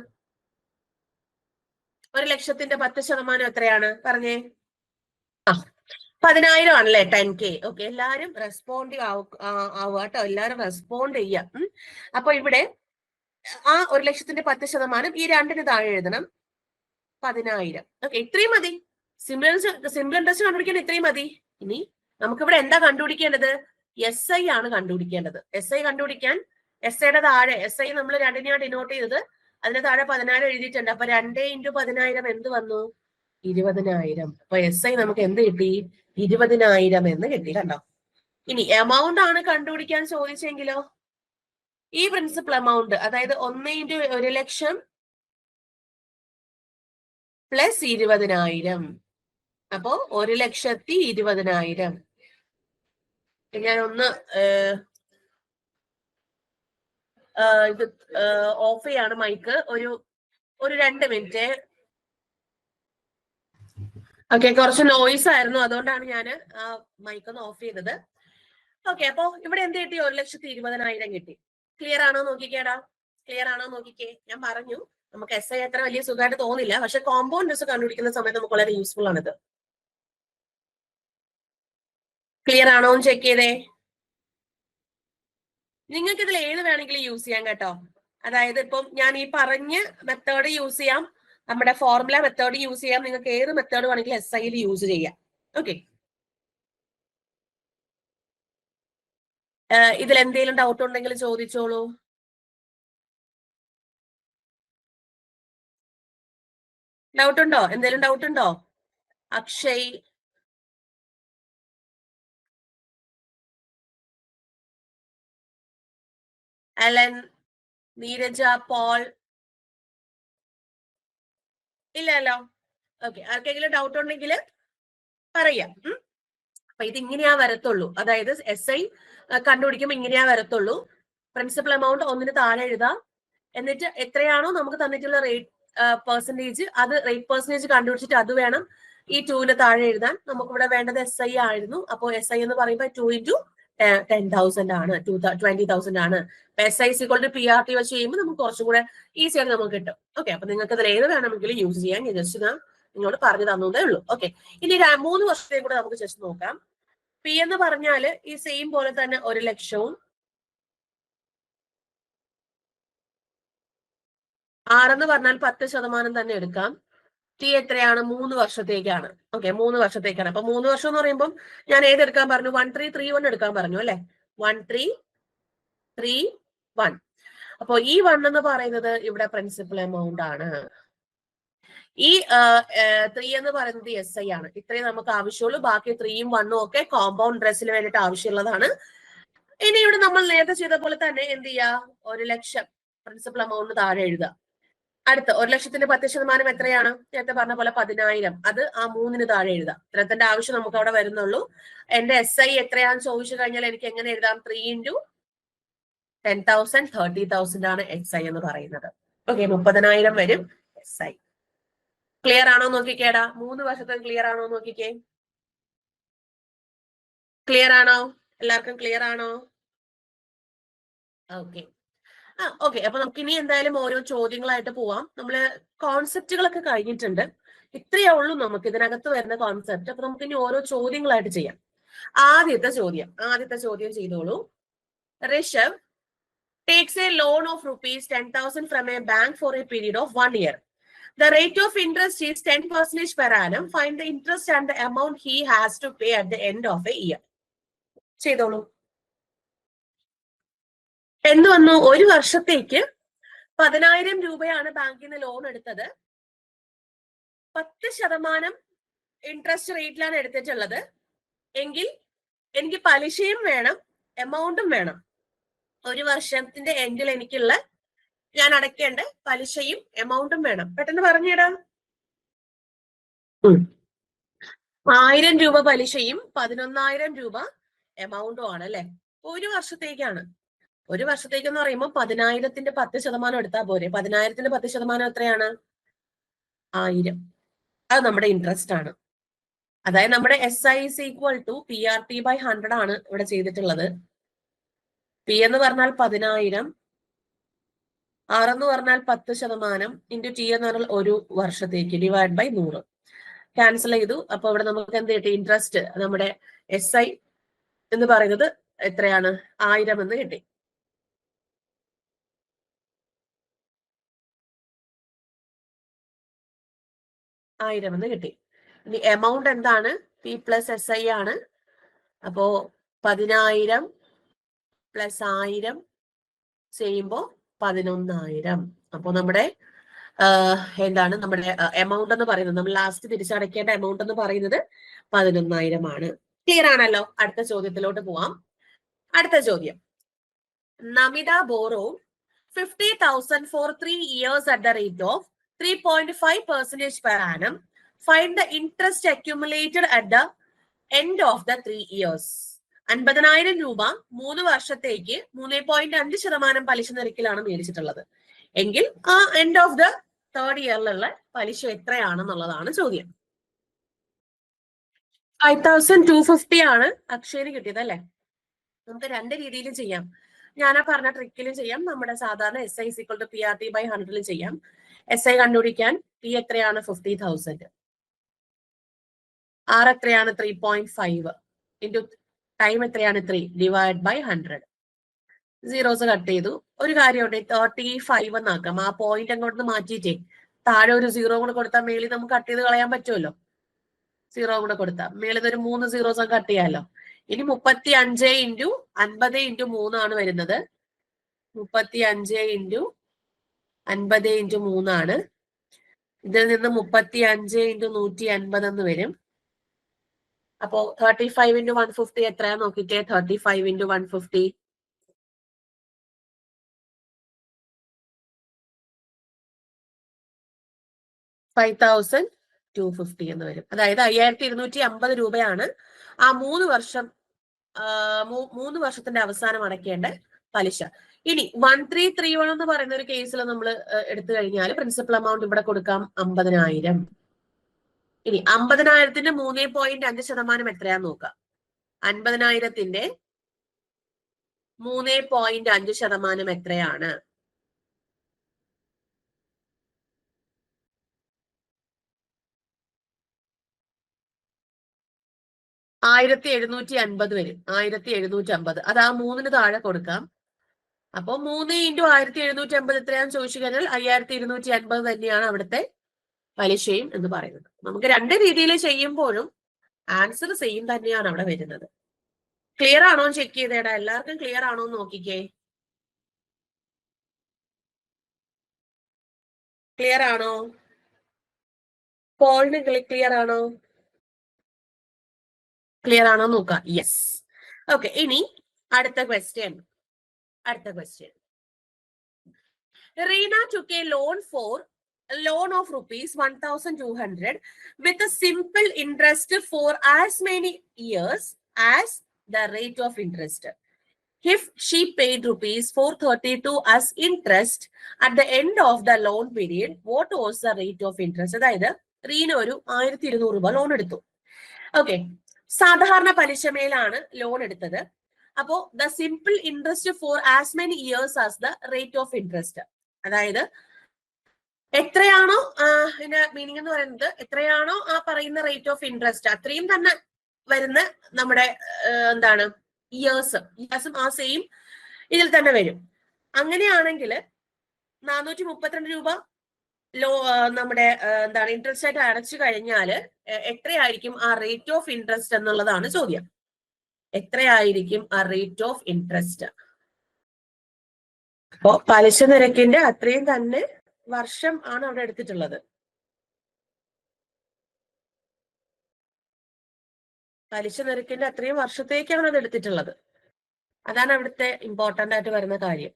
Speaker 1: 1 ലക്ഷത്തിന്റെ 10% എത്രയാണ് പറഞ്ഞേ? 10,000 ആണല്ലേ, 10K. ഓക്കെ, എല്ലാരും റെസ്പോണ്ട് ആവുക കേട്ടോ, എല്ലാരും റെസ്പോണ്ട് ചെയ്യാം. അപ്പൊ ഇവിടെ ആ 1 ലക്ഷത്തിന്റെ 10% ഈ 2ന് താഴെ എഴുതണം, 10,000. ഓക്കെ, ഇത്രയും മതി. സിമ്പിൾ ഇൻട്രസ്റ്റ് കണ്ടുപിടിക്കാൻ ഇത്രയും മതി. ഇനി നമുക്കിവിടെ എന്താ കണ്ടുപിടിക്കേണ്ടത്? SI ആണ് കണ്ടുപിടിക്കേണ്ടത്. SI കണ്ടുപിടിക്കാൻ SIയുടെ താഴെ, SI നമ്മൾ 2നെയാണ് ഡിനോട്ട് ചെയ്തത്, അതിന് താഴെ 10,000 എഴുതിയിട്ടുണ്ട്. അപ്പൊ 2 × 10,000 എന്ത് വന്നു? 20,000. അപ്പൊ SI നമുക്ക് എന്ത് കിട്ടി? 20,000 എന്ന് കിട്ടി. കണ്ടോ? ഇനി എമൗണ്ട് ആണ് കണ്ടുപിടിക്കാൻ ചോദിച്ചെങ്കിലോ, ഈ പ്രിൻസിപ്പൽ എമൗണ്ട്, അതായത് 1 × 1 ലക്ഷം പ്ലസ് 20,000. അപ്പോ 1,20,000. ഞാനൊന്ന് ഇത് ഓഫ് ചെയ്യാണ് മൈക്ക്, ഒരു 2 മിനിറ്റ്. ഓക്കെ, കുറച്ച് നോയിസ് ആയിരുന്നു, അതുകൊണ്ടാണ് ഞാൻ മൈക്ക് ഒന്ന് ഓഫ് ചെയ്തത്. ഓക്കെ, അപ്പൊ ഇവിടെ എന്ത് കിട്ടി? 1,20,000 കിട്ടി. ക്ലിയർ ആണോ നോക്കിക്കേടാ? ക്ലിയർ ആണോ നോക്കിക്കേ. ഞാൻ പറഞ്ഞു നമുക്ക് SI അത്ര വലിയ സുഖമായിട്ട് തോന്നില്ല, പക്ഷെ കോമ്പൗണ്ട് ഇൻട്രസ്റ്റ് കണ്ടുപിടിക്കുന്ന സമയത്ത് നമുക്ക് വളരെ യൂസ്ഫുൾ ആണിത്. ക്ലിയർ ആണോ എന്ന് ചെക്ക് ചെയ്തേ. നിങ്ങൾക്ക് ഇതിൽ ഏത് വേണമെങ്കിലും യൂസ് ചെയ്യാം കേട്ടോ. അതായത് ഇപ്പം ഞാൻ ഈ പറഞ്ഞ മെത്തേഡ് യൂസ് ചെയ്യാം, നമ്മുടെ ഫോർമുല മെത്തേഡ് യൂസ് ചെയ്യാം, നിങ്ങൾക്ക് ഏത് മെത്തേഡ് വേണമെങ്കിലും SIയിൽ യൂസ് ചെയ്യാം. ഓക്കെ, ഇതിൽ എന്തെങ്കിലും ഡൗട്ട് ഉണ്ടെങ്കിൽ ചോദിച്ചോളൂ. ഡൗട്ട് ഉണ്ടോ? എന്തെങ്കിലും ഡൗട്ട് ഉണ്ടോ? അക്ഷയ്, അലൻ, നീരജ, പോൾ, ഇല്ലല്ലോ. ഓക്കെ, ആർക്കെങ്കിലും ഡൗട്ട് ഉണ്ടെങ്കിൽ പറയാം. അപ്പൊ ഇത് ഇങ്ങനെയാ വരത്തുള്ളൂ. അതായത് SI കണ്ടുപിടിക്കുമ്പോൾ ഇങ്ങനെയാ വരത്തുള്ളൂ. പ്രിൻസിപ്പൽ എമൗണ്ട് 1ന് താഴെ എഴുതാം, എന്നിട്ട് എത്രയാണോ നമുക്ക് തന്നിട്ടുള്ള റേറ്റ് പെർസെന്റേജ്, അത് റേറ്റ് പെർസെന്റേജ് കണ്ടുപിടിച്ചിട്ട് അത് വേണം ഈ 2ന് താഴെ എഴുതാൻ. നമുക്കിവിടെ വേണ്ടത് SI ആയിരുന്നു. അപ്പോൾ SI എന്ന് പറയുമ്പോൾ 2 × 10,000 ആണ്, 20,000 ആണ്. SI = PRT വെച്ച് ചെയ്യുമ്പോൾ നമുക്ക് കുറച്ചും കൂടെ ഈസി ആയിട്ട് നമുക്ക് കിട്ടും. ഓക്കെ, അപ്പൊ നിങ്ങൾക്ക് അതിൽ ഏത് വേണമെങ്കിലും യൂസ് ചെയ്യാൻ ഞാൻ ജസ്റ്റ് നിങ്ങളോട് പറഞ്ഞു തന്നതേ ഉള്ളൂ. ഓക്കെ, ഇനി 3 വർഷത്തേക്ക് കൂടെ നമുക്ക് ജസ്റ്റ് നോക്കാം. P എന്ന് പറഞ്ഞാൽ ഈ സെയിം പോലെ തന്നെ 1 ലക്ഷവും, R എന്ന് പറഞ്ഞാൽ 10% തന്നെ എടുക്കാം. T എത്രയാണ്? 3 വർഷത്തേക്കാണ്. ഓക്കെ, 3 വർഷത്തേക്കാണ്. അപ്പൊ 3 വർഷം എന്ന് പറയുമ്പോൾ ഞാൻ ഏതെടുക്കാൻ പറഞ്ഞു? 1331 എടുക്കാൻ പറഞ്ഞു അല്ലെ. 1331. അപ്പൊ ഈ 1 എന്ന് പറയുന്നത് ഇവിടെ പ്രിൻസിപ്പൽ എമൗണ്ട് ആണ്. ഈ 3 എന്ന് പറയുന്നത് SI ആണ്. ഇത്രയും നമുക്ക് ആവശ്യമുള്ളൂ. ബാക്കി 3ഉം 1ഉം ഒക്കെ കോമ്പൗണ്ട് ഇൻട്രസ്റ്റിന് വേണ്ടിയിട്ട് ആവശ്യമുള്ളതാണ്. ഇനി ഇവിടെ നമ്മൾ നേരത്തെ ചെയ്ത പോലെ തന്നെ എന്ത് ചെയ്യാ? 1 ലക്ഷം പ്രിൻസിപ്പൽ എമൗണ്ട് താഴെ എഴുതുക. അടുത്ത 1 ലക്ഷത്തിന്റെ 10% എത്രയാണ്? നേരത്തെ പറഞ്ഞ പോലെ 10,000. അത് ആ 3ന് താഴെ എഴുതാം. ഇത്രത്തിന്റെ ആവശ്യം നമുക്ക് അവിടെ വരുന്നുള്ളൂ. എന്റെ SI എത്രയാണെന്ന് ചോദിച്ചു കഴിഞ്ഞാൽ എനിക്ക് എങ്ങനെ എഴുതാം? 3 × 10,000 30,000 ആണ് SI എന്ന് പറയുന്നത്. ഓക്കെ, 30,000 വരും SI. ക്ലിയർ ആണോ നോക്കിക്കേടാ? 3 വർഷത്തെ ക്ലിയർ ആണോ നോക്കിക്കേ. ക്ലിയർ ആണോ? എല്ലാവർക്കും ക്ലിയർ ആണോ? ഓക്കെ. ഓക്കെ, അപ്പൊ നമുക്ക് ഇനി എന്തായാലും ഓരോ ചോദ്യങ്ങളായിട്ട് പോവാം. നമ്മള് കോൺസെപ്റ്റുകളൊക്കെ കഴിഞ്ഞിട്ടുണ്ട്. ഇത്രയേ ഉള്ളൂ നമുക്ക് ഇതിനകത്ത് വരുന്ന കോൺസെപ്റ്റ്. അപ്പൊ നമുക്ക് ഇനി ഓരോ ചോദ്യങ്ങളായിട്ട് ചെയ്യാം. ആദ്യത്തെ ചോദ്യം ചെയ്തോളൂ. Rishabh takes a loan of rupees 10,000 from a bank for a period of 1 year. The rate of interest is 10% per annum. Find the interest and the amount he has to pay at the end of a year. ചെയ്തോളൂ. എന്ത് വന്നു? ഒരു വർഷത്തേക്ക് 10,000 രൂപയാണ് ബാങ്കിൽ നിന്ന് loan എടുത്തത്. 10% interest റേറ്റിലാണ് എടുത്തിട്ടുള്ളത്. എങ്കിൽ എനിക്ക് പലിശയും വേണം, എമൗണ്ടും വേണം. ഒരു വർഷത്തിന്റെ എൻഡിൽ എനിക്കുള്ള ഞാൻ അടയ്ക്കേണ്ട പലിശയും എമൗണ്ടും വേണം. പെട്ടെന്ന് പറഞ്ഞിടാം. 1000 രൂപ പലിശയും 11,000 രൂപ എമൗണ്ടും ആണ് അല്ലെ? ഒരു വർഷത്തേക്കാണ്. ഒരു വർഷത്തേക്കെന്ന് പറയുമ്പോൾ 10,000ന്റെ 10% എടുത്താൽ പോരെ. 10,000ന്റെ 10% എത്രയാണ്? 1000. അത് നമ്മുടെ ഇൻട്രസ്റ്റ് ആണ്. അതായത് നമ്മുടെ SI is equal to PRT/100 ആണ് ഇവിടെ ചെയ്തിട്ടുള്ളത്. P എന്ന് പറഞ്ഞാൽ 10,000, R എന്ന് പറഞ്ഞാൽ 10% ഇൻറ്റു T എന്ന് പറഞ്ഞാൽ ഒരു വർഷത്തേക്ക് ഡിവൈഡ് ബൈ 100. ക്യാൻസൽ ചെയ്തു. അപ്പൊ ഇവിടെ നമുക്ക് എന്ത് കിട്ടി? ഇൻട്രസ്റ്റ് നമ്മുടെ SI എന്ന് പറയുന്നത് എത്രയാണ്? 1000 എന്ന് കിട്ടി. ഇനി എമൗണ്ട് എന്താണ്? P പ്ലസ് SI ആണ്. അപ്പോ 10,000 പ്ലസ് 1000 ചെയ്യുമ്പോ 11,000. അപ്പൊ നമ്മുടെ എന്താണ് നമ്മുടെ എമൗണ്ട് എന്ന് പറയുന്നത്, നമ്മൾ ലാസ്റ്റ് തിരിച്ചടയ്ക്കേണ്ട എമൗണ്ട് എന്ന് പറയുന്നത് 11,000 ആണ്. ക്ലിയർ ആണല്ലോ? അടുത്ത ചോദ്യത്തിലോട്ട് പോവാം. അടുത്ത ചോദ്യം. Namita borrow 50,000 for 3 years at the rate of 3.5% per annum. Find the interest accumulated at the end of the 3 years. 50,000 രൂപ 3 വർഷത്തേക്ക് 3.5% പലിശ നിരക്കിലാണ് മേടിച്ചിട്ടുള്ളത്. എങ്കിൽ ആ എൻഡ് ഓഫ് ദ 3rd ഇയറിലുള്ള പലിശ എത്രയാണെന്നുള്ളതാണ് ചോദ്യം. 5,250 ആണ് അക്ഷയന് കിട്ടിയത് അല്ലെ? നമുക്ക് രണ്ട് രീതിയിലും ചെയ്യാം. ഞാനാ പറഞ്ഞ ട്രിക്കിലും ചെയ്യാം, നമ്മുടെ സാധാരണ SI is equal to PRT/100 ചെയ്യാം. SI കണ്ടുപിടിക്കാൻ P എത്രയാണ്? 50,000. R എത്രയാണ്? 3.5 ഇൻറ്റു ടൈം എത്രയാണ്? 3 ഡിവൈഡ് ബൈ 100. സീറോസ് കട്ട് ചെയ്തു. ഒരു കാര്യമുണ്ട്, 35 എന്നാക്കാം. ആ പോയിന്റ് അങ്ങോട്ട് മാറ്റിയിട്ടേ താഴെ ഒരു 0 കൂടെ കൊടുത്താൽ മേളിൽ നമുക്ക് കട്ട് ചെയ്ത് കളയാൻ പറ്റുമല്ലോ. 0 കൂടെ കൊടുത്താൽ മേളിൽ ഒരു 3 സീറോസ് കട്ട് ചെയ്യാമല്ലോ. ഇനി 35 ഇൻറ്റു 50 ഇൻറ്റു 3 ആണ് വരുന്നത്. 35 ഇൻറ്റു 50 ഇൻറ്റു 3 ആണ്. ഇതിൽ നിന്ന് 35 ഇൻറ്റു 150 എന്ന് വരും. അപ്പോ 35 ഇൻറ്റു 150 എത്രയാ നോക്കിക്കേ? 35 ഇൻറ്റു 150 5,250 എന്ന് വരും. അതായത് 5,250 രൂപയാണ് ആ 3 വർഷത്തിന്റെ അവസാനം അടയ്ക്കേണ്ട പലിശ. ഇനി 1331 എന്ന് പറയുന്ന ഒരു കേസിൽ നമ്മൾ എടുത്തു കഴിഞ്ഞാൽ പ്രിൻസിപ്പൽ എമൗണ്ട് ഇവിടെ കൊടുക്കാം 50,000. ഇനി 50,000ന്റെ 3.5% എത്രയാന്ന് നോക്കാം. 50,000ന്റെ 3.5% എത്രയാണ്? $1,750 വരും. 1,750 അത് ആ 3ന് താഴെ കൊടുക്കാം. അപ്പൊ 3 ഇൻറ്റു 1,750 എത്രയാന്ന് ചോദിച്ചു കഴിഞ്ഞാൽ 5,250 തന്നെയാണ് അവിടുത്തെ പലിശയും എന്ന് പറയുന്നത്. നമുക്ക് രണ്ട് രീതിയിൽ ചെയ്യുമ്പോഴും ആൻസർ സെയിം തന്നെയാണ് അവിടെ വരുന്നത്. ക്ലിയർ ആണോ ചെക്ക് ചെയ്തേടാ? എല്ലാവർക്കും ക്ലിയർ ആണോ എന്ന് നോക്കിക്കേ. ക്ലിയർ ആണോ? പോളിന് ക്ലിയർ ആണോ? ക്ലിയർ ആണോ നോക്കാം. യെസ്. ഓക്കെ, ഇനി അടുത്ത question. Reena took a loan of rupees 1,200 with a simple interest for as many years as the rate of interest. If she paid rupees 432 as interest at the end of the loan period, what was the rate of interest? അതായത് റീന ഒരു 1,200 രൂപ loan എടുത്തു. Okay, സാധാരണ പലിശമേലാണ് loan എടുത്തത്. അപ്പോ the simple interest four as many years as the rate of interest. അതായത് എത്രയാണോ ഇതിന്റെ മീനിങ് എന്ന് പറയുന്നത്, എത്രയാണോ ആ പറയുന്ന റേറ്റ് ഓഫ് ഇൻട്രസ്റ്റ് അത്രയും തന്നെ വരുന്ന നമ്മുടെ എന്താണ് ഇയേഴ്സും ആ സെയിം ഇതിൽ തന്നെ വരും. അങ്ങനെയാണെങ്കിൽ 432 രൂപ നമ്മുടെ എന്താണ് ഇൻട്രസ്റ്റ് ആയിട്ട് അടച്ചു കഴിഞ്ഞാൽ എത്രയായിരിക്കും ആ റേറ്റ് ഓഫ് ഇൻട്രസ്റ്റ് എന്നുള്ളതാണ് ചോദ്യം. എത്രയായിരിക്കും ആ റേറ്റ് ഓഫ് ഇൻട്രസ്റ്റ്? അപ്പോ പലിശ നിരക്കിന്റെ അത്രയും തന്നെ വർഷം ആണ് അവിടെ എടുത്തിട്ടുള്ളത്. പലിശ നിരക്കിന്റെ അത്രയും വർഷത്തേക്കാണ് അത് എടുത്തിട്ടുള്ളത്. അതാണ് അവിടുത്തെ ഇമ്പോർട്ടന്റ് ആയിട്ട് വരുന്ന കാര്യം.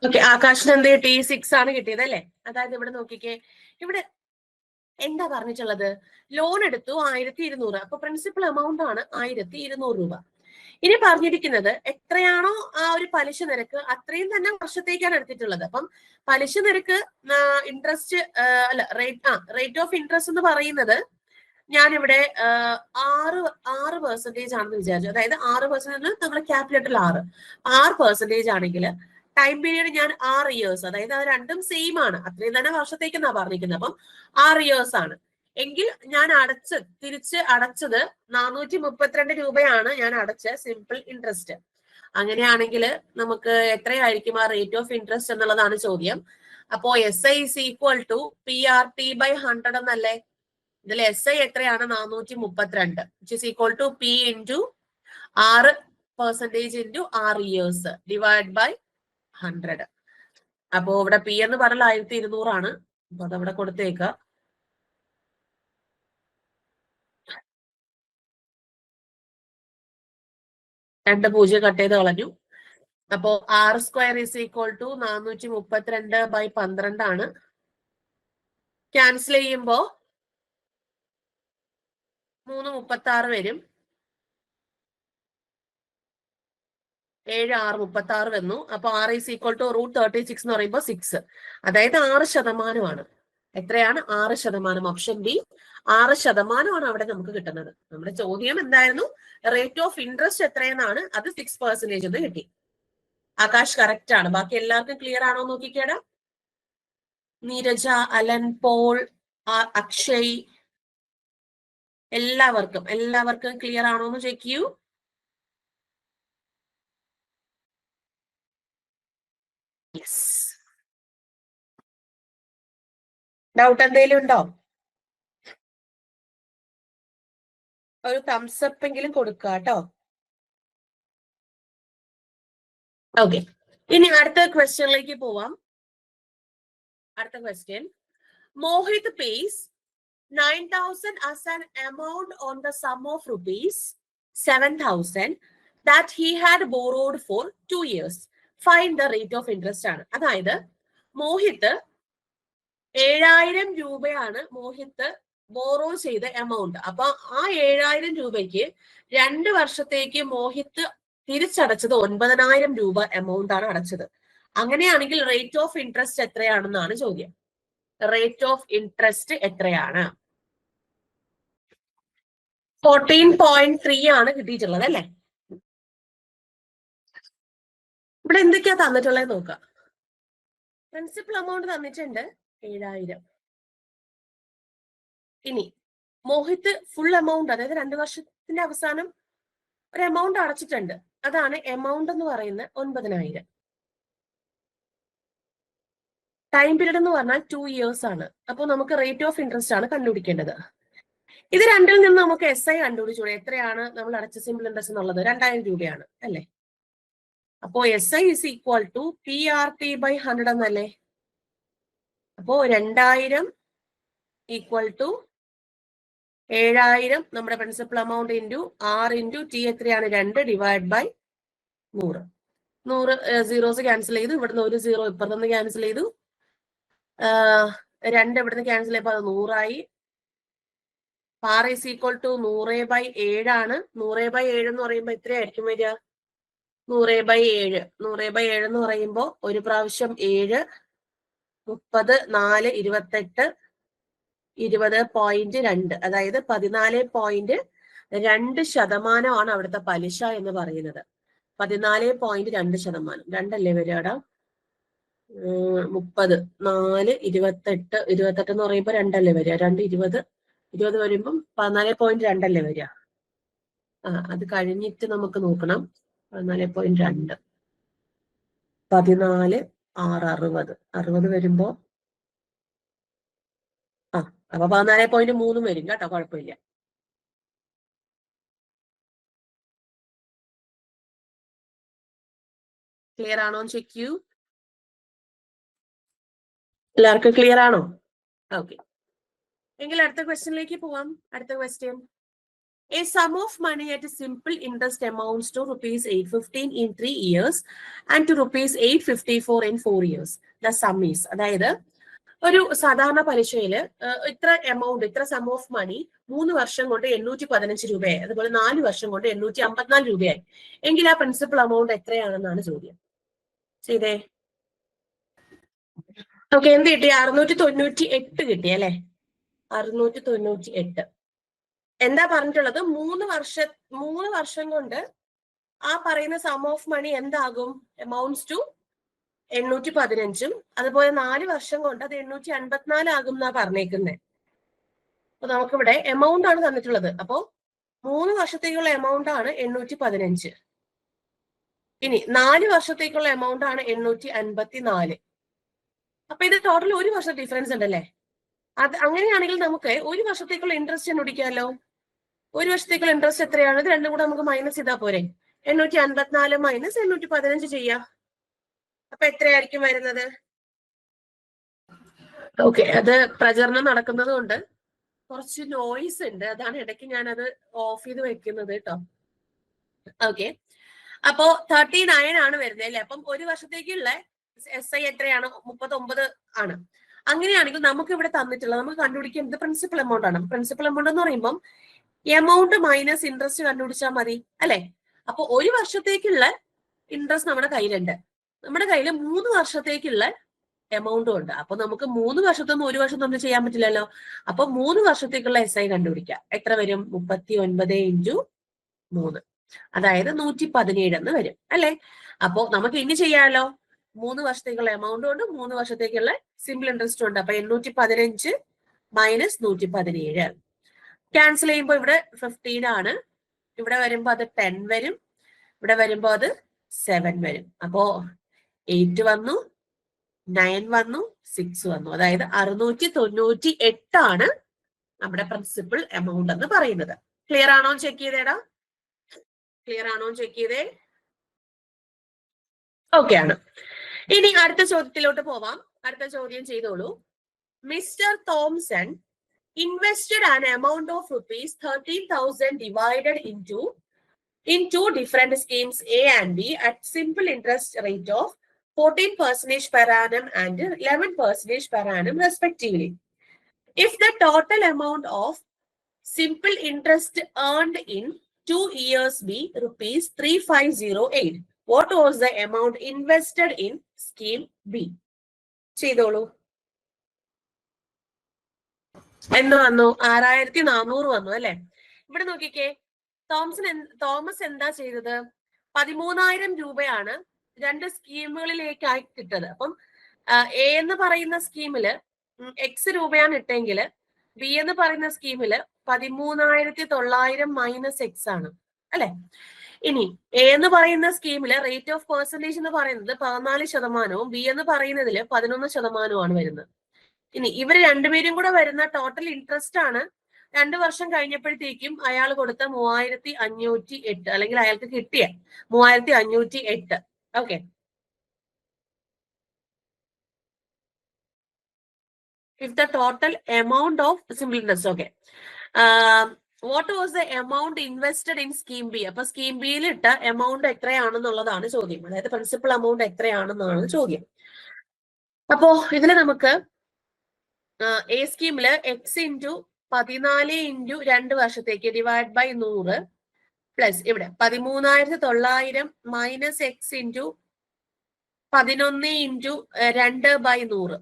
Speaker 1: ഓക്കെ, ആകാശിന് എന്ത് കിട്ടി? 6 ആണ് കിട്ടിയത് അല്ലെ? അതായത് ഇവിടെ നോക്കിക്കേ, ഇവിടെ എന്താ പറഞ്ഞിട്ടുള്ളത്? ലോൺ എടുത്തു 1200. അപ്പൊ പ്രിൻസിപ്പൽ എമൗണ്ട് ആണ് 1200 രൂപ. ഇനി പറഞ്ഞിരിക്കുന്നത് എത്രയാണോ ആ ഒരു പലിശ നിരക്ക് അത്രയും തന്നെ വർഷത്തേക്കാണ് എടുത്തിട്ടുള്ളത്. അപ്പം പലിശ നിരക്ക് ഇൻട്രസ്റ്റ് അല്ല റേറ്റ് ഓഫ് ഇൻട്രസ്റ്റ് എന്ന് പറയുന്നത് ഞാനിവിടെ 6% ആണെന്ന് വിചാരിച്ചു. അതായത് 6% നമ്മുടെ ക്യാപിറ്റൽ 6% ആണെങ്കിൽ ടൈം പീരീഡ് ഞാൻ 6 ഇയേഴ്സ്, അതായത് അത് രണ്ടും സെയിം ആണ്, അത്രയും തന്നെ വർഷത്തേക്ക് എന്നാ പറഞ്ഞിരിക്കുന്നത്. അപ്പം 6 ഇയേഴ്സ് ആണ് എങ്കിൽ ഞാൻ തിരിച്ച് അടച്ചത് 432 രൂപയാണ് ഞാൻ അടച്ച സിമ്പിൾ ഇൻട്രസ്റ്റ്. അങ്ങനെയാണെങ്കിൽ നമുക്ക് എത്രയായിരിക്കും ആ റേറ്റ് ഓഫ് ഇൻട്രസ്റ്റ് എന്നുള്ളതാണ് ചോദ്യം. അപ്പോ SI is equal to PRT/100 എന്നല്ലേ? ഇതിൽ SI എത്രയാണ്? 432, which is equal to P into 6% into 6 years divided by 100. അപ്പോ ഇവിടെ P എന്ന് പറഞ്ഞാൽ 1200 ആണ്. അപ്പൊ അതവിടെ കൊടുത്തേക്ക. രണ്ട് 0 കട്ട് ചെയ്ത് കളഞ്ഞു. അപ്പോ R² is equal to 432/12 ആണ്. ക്യാൻസൽ ചെയ്യുമ്പോ 336 വരും. 7 6 36 വന്നു. അപ്പൊ R is equal to √36 എന്ന് പറയുമ്പോൾ 6, അതായത് 6%. എത്രയാണ്? 6%. ഓപ്ഷൻ ബി 6% അവിടെ നമുക്ക് കിട്ടുന്നത്. നമ്മുടെ ചോദ്യം എന്തായിരുന്നു? റേറ്റ് ഓഫ് ഇൻട്രസ്റ്റ് എത്രയെന്നാണ്. അത് 6% എന്ന് കിട്ടി. ആകാശ് കറക്റ്റ് ആണ്. ബാക്കി എല്ലാവർക്കും ക്ലിയർ ആണോ നോക്കിക്കേടാ? നീരജ, അലൻ, പോൾ, അക്ഷയ്, എല്ലാവർക്കും ക്ലിയർ ആണോ എന്ന് ചെക്ക് ചെയ്യൂ. ഡൗട്ട് എന്തെങ്കിലും ഉണ്ടോ? ഒരു തംസ് അപ്പ് എങ്കിലും കൊടുക്കുക കേട്ടോ. ഓക്കെ, ഇനി അടുത്ത ക്വസ്റ്റ്യനിലേക്ക് പോവാം. അടുത്ത question, Mohit pays 9,000 as an amount on the sum of rupees 7,000 that he had borrowed for 2 years. Find the rate of interest ആണ്. അതായത് മോഹിത് 7000 രൂപയാണ് മോഹിത് ബോറോ ചെയ്ത എമൗണ്ട്. അപ്പൊ ആ 7000 രൂപയ്ക്ക് 2 വർഷത്തേക്ക് മോഹിത് തിരിച്ചടച്ചത് 9,000 രൂപ എമൗണ്ട് ആണ് അടച്ചത്. അങ്ങനെയാണെങ്കിൽ റേറ്റ് ഓഫ് ഇൻട്രസ്റ്റ് എത്രയാണെന്നാണ് ചോദ്യം. റേറ്റ് ഓഫ് ഇൻട്രസ്റ്റ് എത്രയാണ്? 14.3 ആണ് കിട്ടിയിട്ടുള്ളത് അല്ലെ? ഇവിടെ എന്തൊക്കെയാ തന്നിട്ടുള്ളത് നോക്കാം. പ്രിൻസിപ്പൽ എമൗണ്ട് തന്നിട്ടുണ്ട് 7000. ഇനി മോഹിത് ഫുൾ എമൗണ്ട്, അതായത് 2 വർഷത്തിന്റെ അവസാനം ഒരു എമൗണ്ട് അടച്ചിട്ടുണ്ട്. അതാണ് എമൗണ്ട് എന്ന് പറയുന്നത് 9,000. ടൈം പീരീഡ് എന്ന് പറഞ്ഞാൽ 2 ഇയേഴ്സ് ആണ്. അപ്പോൾ നമുക്ക് റേറ്റ് ഓഫ് ഇൻട്രസ്റ്റ് ആണ് കണ്ടുപിടിക്കേണ്ടത്. ഇത് രണ്ടിൽ നിന്ന് നമുക്ക് SI കണ്ടുപിടിച്ചൂടെ? എത്രയാണ് നമ്മൾ അടച്ച സിമ്പിൾ ഇൻട്രസ്റ്റ് എന്നുള്ളത്? 2000 രൂപയാണ് അല്ലെ? അപ്പോ SI is equal to PRT/100 എന്നല്ലേ? അപ്പോ 2000 ഈക്വൽ ടു 7000 നമ്മുടെ principal amount into R into T എത്രയാണ്? 2 ഡിവൈഡ് ബൈ 100. 100 സീറോസ് ക്യാൻസൽ ചെയ്തു. ഇവിടുന്ന് ഒരു 0 ഇപ്പുറത്തുനിന്ന് ക്യാൻസൽ ചെയ്തു. 2 ഇവിടുന്ന് ക്യാൻസൽ ചെയ്യപ്പോൾ അത് 100 ആയി. R is equal to 100/7 ആണ്. 100/7 എന്ന് പറയുമ്പോൾ എത്രയായിരിക്കും വരിക? 100/7. 100/7 എന്ന് പറയുമ്പോൾ ഒരു പ്രാവശ്യം 7, 30, 4, 28, 20.2, അതായത് 14.2% അവിടുത്തെ പലിശ എന്ന് പറയുന്നത്. 14.2%. 2 അല്ലേ വരികടാ? 30, 4, 28 എന്ന് പറയുമ്പോൾ 2 അല്ലേ വരിക? 2, 20, 20 വരുമ്പം 14.2 വരിക. അത് കഴിഞ്ഞിട്ട് നമുക്ക് നോക്കണം. 14.2 14 6 60 വരുമ്പോ അപ്പൊ 14.3 വരും കേട്ടോ, കുഴപ്പമില്ല. ക്ലിയർ ആണോ ചെക്ക് ചെയ്യൂ. എല്ലാവർക്കും ക്ലിയർ ആണോ? ഓക്കെ, എങ്കിൽ അടുത്ത ക്വസ്റ്റ്യനിലേക്ക് പോവാം. അടുത്ത question, a sum of money at a simple interest amounts to rupees 815 in 3 years and to rupees 854 in 4 years. The sum is, അതായത് ഒരു സാധാരണ പലിശയില് ഇത്ര സം ഓഫ് മണി 3 വർഷം കൊണ്ട് 815 രൂപയായി, അതുപോലെ 4 വർഷം കൊണ്ട് 854 രൂപയായി എങ്കിൽ ആ പ്രിൻസിപ്പൽ എമൗണ്ട് എത്രയാണെന്നാണ് ചോദ്യം. ചെയ്തേ. ഓക്കെ, എന്ത് കിട്ടി? 698 കിട്ടി അല്ലെ? 698. എന്താ പറഞ്ഞിട്ടുള്ളത്? 3 വർഷം കൊണ്ട് ആ പറയുന്ന സം ഓഫ് മണി എന്താകും? എമൗണ്ട്സ് ടു 815, അതുപോലെ 4 വർഷം കൊണ്ട് അത് 854 ആകും എന്നാ പറഞ്ഞേക്കുന്നത്. അപ്പൊ നമുക്കിവിടെ എമൗണ്ട് ആണ് തന്നിട്ടുള്ളത്. അപ്പോ 3 വർഷത്തേക്കുള്ള എമൗണ്ട് ആണ് 815. ഇനി 4 വർഷത്തേക്കുള്ള എമൗണ്ട് ആണ് 854. അപ്പൊ ഇത് ടോട്ടൽ 1 വർഷം ഡിഫറൻസ് ഉണ്ടല്ലേ? അത് അങ്ങനെയാണെങ്കിൽ നമുക്ക് 1 വർഷത്തേക്കുള്ള ഇൻട്രസ്റ്റ് കണ്ടുപിടിക്കാമല്ലോ. 1 വർഷത്തേക്കുള്ള ഇൻട്രസ്റ്റ് എത്രയാണ്? ഇത് രണ്ടും കൂടെ നമുക്ക് മൈനസ് ചെയ്താൽ പോരെ? 854 മൈനസ് 815 ചെയ്യാം. അപ്പൊ എത്രയായിരിക്കും വരുന്നത്? ഓക്കെ, അത് പ്രചരണം നടക്കുന്നത് കൊണ്ട് കുറച്ച് നോയിസ് ഉണ്ട്, അതാണ് ഇടയ്ക്ക് ഞാനത് ഓഫ് ചെയ്ത് വെക്കുന്നത് കേട്ടോ. ഓക്കെ, അപ്പോ 39 ആണ് വരുന്നത് അല്ലെ? അപ്പം 1 വർഷത്തേക്കുള്ള SI എത്രയാണ്? 39 ആണ്. അങ്ങനെയാണെങ്കിൽ നമുക്ക് ഇവിടെ തന്നിട്ടുള്ളത്, നമുക്ക് കണ്ടുപിടിക്കേണ്ടത് പ്രിൻസിപ്പൽ എമൗണ്ട് ആണ്. പ്രിൻസിപ്പൽ എമൗണ്ട് എന്ന് പറയുമ്പോൾ എമൗണ്ട് മൈനസ് ഇൻട്രസ്റ്റ് കണ്ടുപിടിച്ചാൽ മതി അല്ലെ? അപ്പൊ 1 വർഷത്തേക്കുള്ള ഇൻട്രസ്റ്റ് നമ്മുടെ കയ്യിലുണ്ട്, നമ്മുടെ കയ്യിൽ 3 വർഷത്തേക്കുള്ള എമൗണ്ടും ഉണ്ട്. അപ്പൊ നമുക്ക് 3 വർഷത്തൊന്നും 1 വർഷം തമ്മിൽ ചെയ്യാൻ പറ്റില്ലല്ലോ. അപ്പൊ 3 വർഷത്തേക്കുള്ള SI കണ്ടുപിടിക്കാം. എത്ര വരും? 39 × 3, അതായത് 117 എന്ന് വരും അല്ലെ? അപ്പോ നമുക്ക് ഇനി ചെയ്യാമല്ലോ. 3 വർഷത്തേക്കുള്ള എമൗണ്ടും ഉണ്ട്, 3 വർഷത്തേക്കുള്ള സിമ്പിൾ ഇൻട്രസ്റ്റ് ഉണ്ട്. അപ്പൊ 815 മൈനസ് 117 ക്യാൻസൽ ചെയ്യുമ്പോൾ ഇവിടെ 15 ആണ്, ഇവിടെ വരുമ്പോ അത് 10 വരും, ഇവിടെ വരുമ്പോ അത് 7 വരും. അപ്പോ 8 വന്നു, 9 വന്നു, 6 വന്നു. അതായത് 698 ആണ് നമ്മുടെ പ്രിൻസിപ്പൽ എമൗണ്ട് എന്ന് പറയുന്നത്. ക്ലിയർ ആണോ? ചെക്ക് ചെയ്തേടാ. ക്ലിയർ ആണോ? ചെക്ക് ചെയ്തേ. ഓക്കെ ആണ്. ഇനി അടുത്ത ചോദ്യത്തിലോട്ട് പോവാം. അടുത്ത ചോദ്യം ചെയ്തോളൂ. Mister Thomson invested an amount of rupees 13,000 divided in 2 different schemes A and B at simple interest rate of 14% per annum and 11% per annum respectively. If the total amount of simple interest earned in 2 years be rupees 3508, what was the amount invested in scheme B? ചെയ്തോളൂ. എന്ന് വന്നു? 6400 വന്നു അല്ലെ? ഇവിടെ നോക്കിക്കേ, Thomas എന്താ ചെയ്തത്? 13,000 രൂപയാണ് 2 സ്കീമുകളിലേക്കായി ഇട്ടത്. അപ്പം എ എന്ന് പറയുന്ന സ്കീമില് X രൂപയാണ് ഇട്ടെങ്കിൽ ബി എന്ന് പറയുന്ന സ്കീമില് 13,900 മൈനസ് X ആണ് അല്ലെ? ഇനി എ എന്ന് പറയുന്ന സ്കീമില് റേറ്റ് ഓഫ് പെർസെന്റേജ് എന്ന് പറയുന്നത് 14%, ബി എന്ന് പറയുന്നതില് 11% വരുന്നത്. ഇനി ഇവർ രണ്ടുപേരും കൂടെ വരുന്ന ടോട്ടൽ ഇൻട്രസ്റ്റ് ആണ് 2 വർഷം കഴിഞ്ഞപ്പോഴത്തേക്കും അയാൾ കൊടുത്ത 3,508, അല്ലെങ്കിൽ അയാൾക്ക് കിട്ടിയ 3,508. Okay, if the total amount of simple interest, okay, what was the amount invested in scheme B? അപ്പൊ സ്കീം ബിയിൽ ഇട്ട എമൗണ്ട് എത്രയാണെന്നുള്ളതാണ് ചോദ്യം, അതായത് പ്രിൻസിപ്പൽ എമൗണ്ട് എത്രയാണെന്നാണ് ചോദ്യം. അപ്പോ ഇതിൽ നമുക്ക് എ സ്കീമില് X × 14 × 2 വർഷത്തേക്ക് ഡിവൈഡ് ബൈ 100 പ്ലസ് ഇവിടെ 13,900 minus X × 11 × 2/100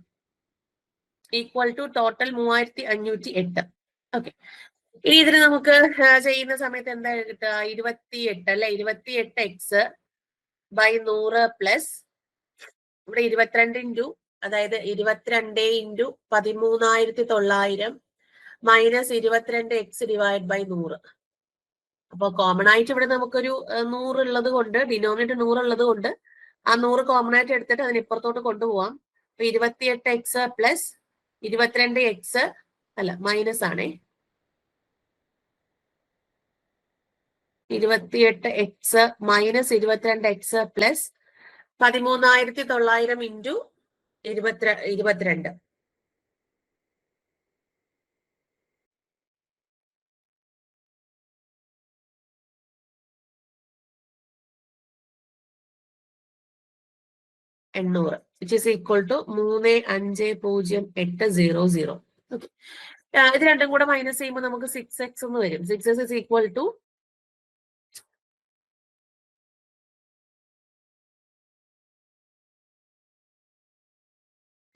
Speaker 1: equal to total 3,508. Okay, ഇനി ഇതിന് നമുക്ക് ചെയ്യുന്ന സമയത്ത് എന്താ കിട്ടുക? 28 അല്ലെ? 28x/100 പ്ലസ് ഇവിടെ 22 × അതായത് 22 × 13,900 മൈനസ് 22x/100. അപ്പൊ കോമൺ ആയിട്ട് ഇവിടെ നമുക്കൊരു 100 ഉള്ളത് കൊണ്ട്, ഡിനോമിനേറ്റർ 100 ഉള്ളത് കൊണ്ട് ആ 100 കോമൺ ആയിട്ട് എടുത്തിട്ട് അതിന് ഇപ്പുറത്തോട്ട് കൊണ്ടുപോവാം. അപ്പൊ 28x പ്ലസ് 22x അല്ല മൈനസ് ആണേ, 28x minus 22x plus 13,900 into 22. which is equal to 350800. Okay, ഇത് രണ്ടും കൂടെ മൈനസ് ചെയ്യുമ്പോൾ നമുക്ക് 6x എന്ന് വരും. 6x is equal to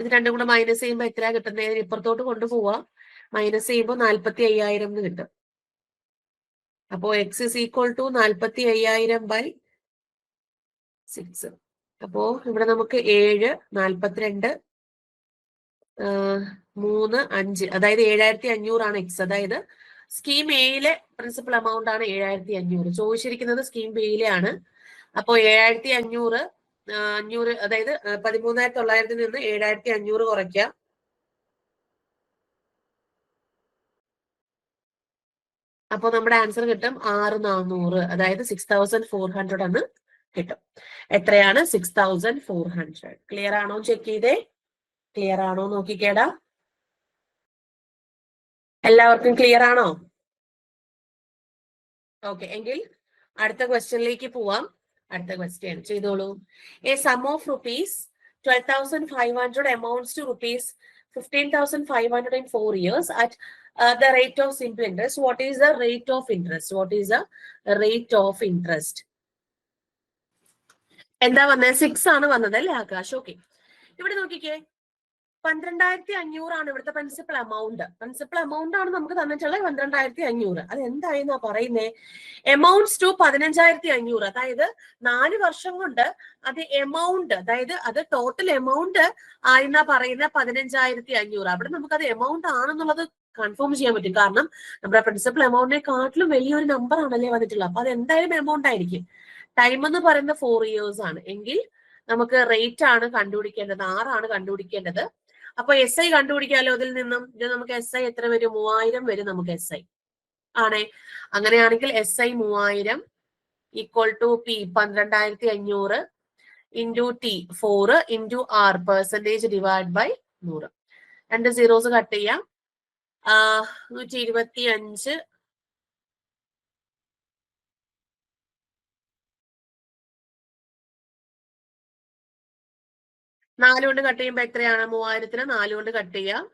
Speaker 1: ഇത് രണ്ടും കൂടെ മൈനസ് ചെയ്യുമ്പോൾ എത്രയാ കിട്ടുന്നത്? ഇപ്പുറത്തോട്ട് കൊണ്ടുപോവാം. മൈനസ് ചെയ്യുമ്പോൾ 45,000 എന്ന് കിട്ടും. അപ്പോ x is equal to 45,000/6. അപ്പോ ഇവിടെ നമുക്ക് 7, 42, 3, 5, അതായത് 7,500 ആണ് x. അതായത് സ്കീം എയിലെ പ്രിൻസിപ്പൽ എമൗണ്ട് ആണ് 7,500. ചോദിച്ചിരിക്കുന്നത് സ്കീം ബിയിലെ ആണ്. അപ്പോ 7,500 500, അതായത് 13,900 നിന്ന് 7,500 കുറയ്ക്കാം. അപ്പൊ നമ്മുടെ ആൻസർ കിട്ടും 6,400, അതായത് 6,400 എന്ന് കിട്ടും. എത്രയാണ്? 6,400. ക്ലിയർ ആണോ? ചെക്ക് ചെയ്തേ. ക്ലിയർ ആണോ നോക്കിക്കേടാ. എല്ലാവർക്കും ക്ലിയർ ആണോ? ഓക്കെ, എങ്കിൽ അടുത്ത ക്വസ്റ്റ്യനിലേക്ക് പോവാം. അടുത്ത ക്വസ്റ്റ്യൻ ചെയ്തോളൂ. A sum of rupees 12,500 amounts to rupees 15,500 in 4 years at the rate of simple interest. What is the rate of interest? What is the rate of interest? എന്താ വന്നത്? 6 ആണ് വന്നത് അല്ലേ ആകാശ്? ഓക്കെ, ഇവിടെ നോക്കിക്കേ, 12,500 ആണ് ഇവിടുത്തെ പ്രിൻസിപ്പൽ എമൗണ്ട്. പ്രിൻസിപ്പൽ എമൗണ്ട് ആണ് നമുക്ക് തന്നിട്ടുള്ളത് 12,500. അത് എന്തായെന്നാ പറയുന്നേ? Amounts to 15,500. അതായത് 4 വർഷം കൊണ്ട് അത് എമൗണ്ട്, അതായത് അത് ടോട്ടൽ എമൗണ്ട് ആയെന്നാ പറയുന്ന 15,500. അവിടെ നമുക്ക് അത് എമൗണ്ട് ആണെന്നുള്ളത് കൺഫേം ചെയ്യാൻ പറ്റും. കാരണം നമ്മുടെ പ്രിൻസിപ്പൽ എമൗണ്ടിനെക്കാട്ടിലും വലിയൊരു നമ്പർ ആണല്ലേ വന്നിട്ടുള്ളത്. അപ്പൊ അത് എന്തായാലും എമൗണ്ട് ആയിരിക്കും. ടൈം എന്ന് പറയുന്നത് 4 years ആണ്. എങ്കിൽ നമുക്ക് റേറ്റ് ആണ് കണ്ടുപിടിക്കേണ്ടത്, 6 ആണ് കണ്ടുപിടിക്കേണ്ടത്. അപ്പൊ SI കണ്ടുപിടിക്കാലോ അതിൽ നിന്നും. ഇത് നമുക്ക് SI എത്ര വരും? 3000 വരും നമുക്ക് SI ആണേ. അങ്ങനെയാണെങ്കിൽ SI 3000 equal to P 12,500 into T 4 into R percentage divide by 100. 2 zeros cut ചെയ്യാം. 125 4 കൊണ്ട് കട്ട് ചെയ്യുമ്പോ എത്രയാണ്? 3000 4 കൊണ്ട് കട്ട് ചെയ്യാം.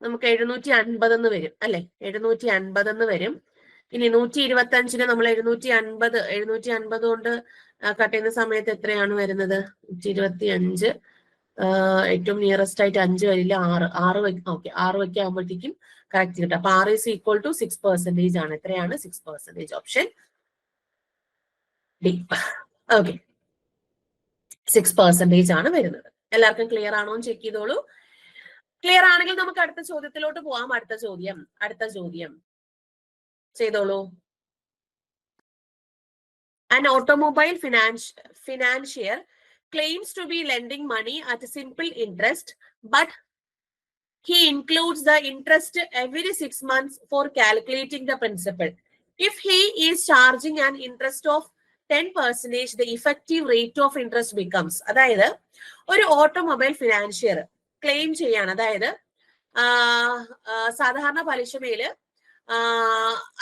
Speaker 1: നമുക്ക് 750 എന്ന് വരും അല്ലെ? 750 എന്ന് വരും. ഇനി 125 നമ്മൾ 750 കൊണ്ട് കട്ട് ചെയ്യുന്ന സമയത്ത് എത്രയാണ് വരുന്നത്? 125 ഏറ്റവും നിയറസ്റ്റ് ആയിട്ട് 5 വരില്ല, 6 ഓക്കെ, 6 വെക്കാകുമ്പോഴത്തേക്കും കറക്റ്റ് കിട്ടും. അപ്പൊ R is equal to 6% ആണ്. എത്രയാണ്? 6%. Option D. ഓക്കെ, 6% ആണ് വരുന്നത്. എല്ലാവർക്കും ക്ലിയർ ആണോ എന്ന് ചെക്ക് ചെയ്തോളൂ. ക്ലിയർ ആണെങ്കിൽ നമുക്ക് അടുത്ത ചോദ്യത്തിലോട്ട് പോവാം. അടുത്ത ചോദ്യം ചെയ്തോളൂ. An automobile financier claims to be lending money at a simple interest, but he includes the interest every 6 months for calculating the principal. If he is charging an interest of 10%, the effective rate of interest becomes. അതായത് ഒരു automobile financier claim ചെയ്യാണ്. അതായത് സാധാരണ പലിശമേല്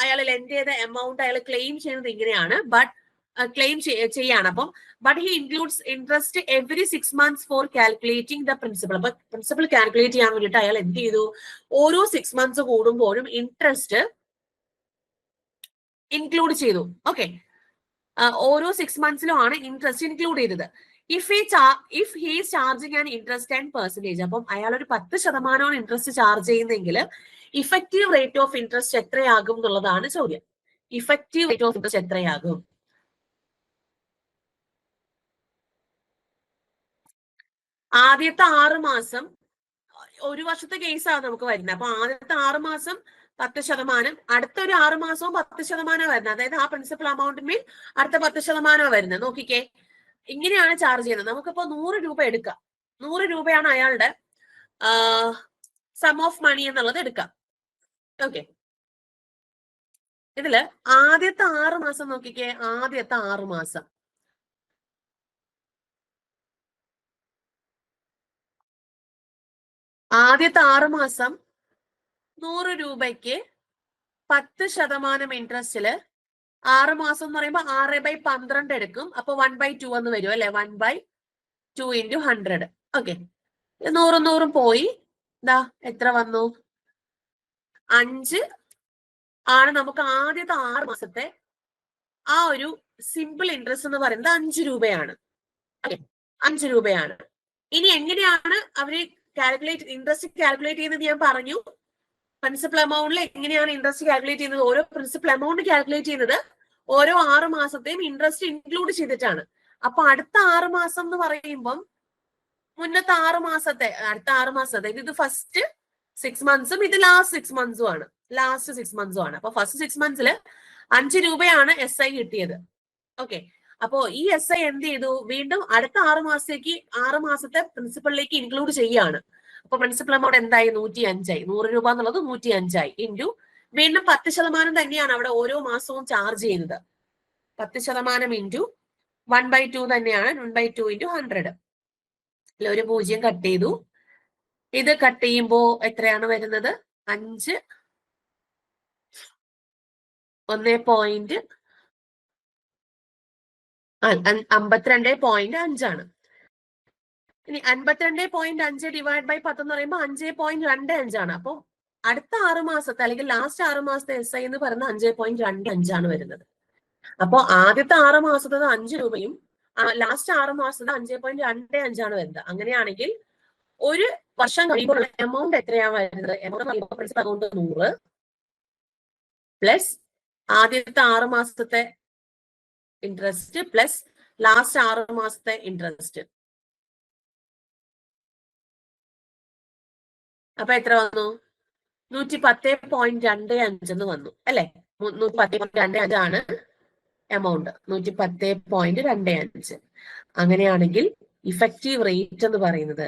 Speaker 1: അയാൾ lent ചെയ്ത amount അയാൾ claim ചെയ്യുന്നത് ഇങ്ങനെയാണ്. ക്ലെയിം ചെയ്യാണ്. അപ്പം but he includes interest every 6 months four calculating the principal. അപ്പൊ പ്രിൻസിപ്പൽ കാൽക്കുലേറ്റ് ചെയ്യാൻ വേണ്ടിയിട്ട് അയാൾ എന്ത് ചെയ്തു? ഓരോ 6 months കൂടുമ്പോഴും ഇൻട്രസ്റ്റ് ഇൻക്ലൂഡ് ചെയ്തു. ഓക്കെ, ഓരോ 6 monthsലും ആണ് ഇൻട്രസ്റ്റ് ഇൻക്ലൂഡ് ചെയ്തത്. If he is charging an interest 10%, അപ്പം അയാൾ ഒരു 10% ഇൻട്രസ്റ്റ് ചാർജ് ചെയ്യുന്നെങ്കിൽ ഇഫക്റ്റീവ് റേറ്റ് ഓഫ് ഇൻട്രസ്റ്റ് എത്രയാകും എന്നുള്ളതാണ് ചോദ്യം. ഇഫക്റ്റീവ് റേറ്റ് ഓഫ് ഇൻട്രസ്റ്റ് എത്രയാകും? ആദ്യത്തെ 6 മാസം ഒരു വർഷത്തെ കേസാണ് നമുക്ക് വരുന്നത്. അപ്പൊ ആദ്യത്തെ 6 മാസം 10%, അടുത്ത ഒരു 6 മാസവും 10% വരുന്നത്. അതായത് ആ പ്രിൻസിപ്പൽ അമൗണ്ടിന്മേൽ അടുത്ത 10% വരുന്നത്. നോക്കിക്കേ, ഇങ്ങനെയാണ് ചാർജ് ചെയ്യുന്നത്. നമുക്കിപ്പോ 100 രൂപ എടുക്കാം. 100 രൂപയാണ് അയാളുടെ സം ഓഫ് മണി എന്നുള്ളത് എടുക്കാം. ഓക്കെ, ഇതില് ആദ്യത്തെ 6 മാസം നോക്കിക്കേ, ആദ്യത്തെ 6 മാസം ആദ്യത്തെ 6 മാസം 100 രൂപയ്ക്ക് 10% ഇൻട്രസ്റ്റില് 6 മാസം എന്ന് പറയുമ്പോൾ 6/12 എടുക്കും. അപ്പൊ 1/2 എന്ന് വരും അല്ലെ, 1/2 × 100. ഓക്കെ, 100 പോയി, എന്താ എത്ര വന്നു? 5 ആണ് നമുക്ക് ആദ്യത്തെ 6 മാസത്തെ ആ ഒരു സിമ്പിൾ ഇൻട്രസ്റ്റ് എന്ന് പറയുന്നത് 5 രൂപയാണ്. 5 രൂപയാണ്. ഇനി എങ്ങനെയാണ് അവര് ഇൻട്രസ്റ്റ് കാൽക്കുലേറ്റ് ചെയ്യുന്നത് ഞാൻ പറഞ്ഞു. പ്രിൻസിപ്പൽ എമൗണ്ടിൽ എങ്ങനെയാണ് ഇൻട്രസ്റ്റ് കാൽക്കുലേറ്റ് ചെയ്യുന്നത്? ഓരോ പ്രിൻസിപ്പൽ എമൗണ്ട് കാൽക്കുലേറ്റ് ചെയ്യുന്നത് ഓരോ 6 മാസത്തെയും ഇൻട്രസ്റ്റ് ഇൻക്ലൂഡ് ചെയ്തിട്ടാണ്. അപ്പൊ അടുത്ത 6 മാസം എന്ന് പറയുമ്പം മുന്നത്തെ 6 മാസത്തെ, അടുത്ത 6 മാസത്തെ, ഇത് ഫസ്റ്റ് 6 മന്ത്സും ഇത് ലാസ്റ്റ് 6 മന്ത്സും ആണ്. അപ്പൊ ഫസ്റ്റ് 6 മന്ത്സിൽ 5 രൂപയാണ് SI കിട്ടിയത്. ഓക്കെ, അപ്പോ ഈ SI എന്ത് ചെയ്തു? വീണ്ടും അടുത്ത 6 മാസത്തേക്ക് 6 മാസത്തെ പ്രിൻസിപ്പളിലേക്ക് ഇൻക്ലൂഡ് ചെയ്യാണ്. അപ്പൊ പ്രിൻസിപ്പൽ എമൗണ്ട് എന്തായി? 105 ആയി. 100 രൂപ എന്നുള്ളത് 105 ആയി. ഇൻറ്റു വീണ്ടും 10% തന്നെയാണ് അവിടെ ഓരോ മാസവും ചാർജ് ചെയ്യുന്നത്. 10% ഇൻറ്റു 1/2 തന്നെയാണ്. 1/2 × 100. ഒരു 0 കട്ട് ചെയ്തു. ഇത് കട്ട് ചെയ്യുമ്പോ എത്രയാണ് വരുന്നത്? 5 52.5 ആണ്. ഇനി 52.5 ഡിവൈഡ് ബൈ 10 എന്ന് പറയുമ്പോൾ 5.25 ആണ്. അപ്പൊ അടുത്ത 6 മാസത്തെ അല്ലെങ്കിൽ ലാസ്റ്റ് 6 മാസത്തെ SI എന്ന് പറയുന്നത് 5.25 ആണ് വരുന്നത്. അപ്പൊ ആദ്യത്തെ 6 മാസത്തത് 5 രൂപയും ലാസ്റ്റ് 6 മാസത്തത് 5.25 ആണ് വരുന്നത്. അങ്ങനെയാണെങ്കിൽ ഒരു വർഷം കഴിയുമ്പോൾ എമൗണ്ട് എത്രയാണ് വരുന്നത്? എമൗണ്ട് പ്രിൻസിപ്പൽ എമൗണ്ട് 100 പ്ലസ് ആദ്യത്തെ 6 മാസത്തെ ഇൻട്രസ്റ്റ് പ്ലസ് ലാസ്റ്റ് 6 മാസത്തെ ഇൻട്രസ്റ്റ്. അപ്പൊ എത്ര വന്നു? 110.25 എന്ന് വന്നു അല്ലെ. 110.25 ആണ് എമൗണ്ട്. 110.25. അങ്ങനെയാണെങ്കിൽ ഇഫക്റ്റീവ് റേറ്റ് എന്ന് പറയുന്നത്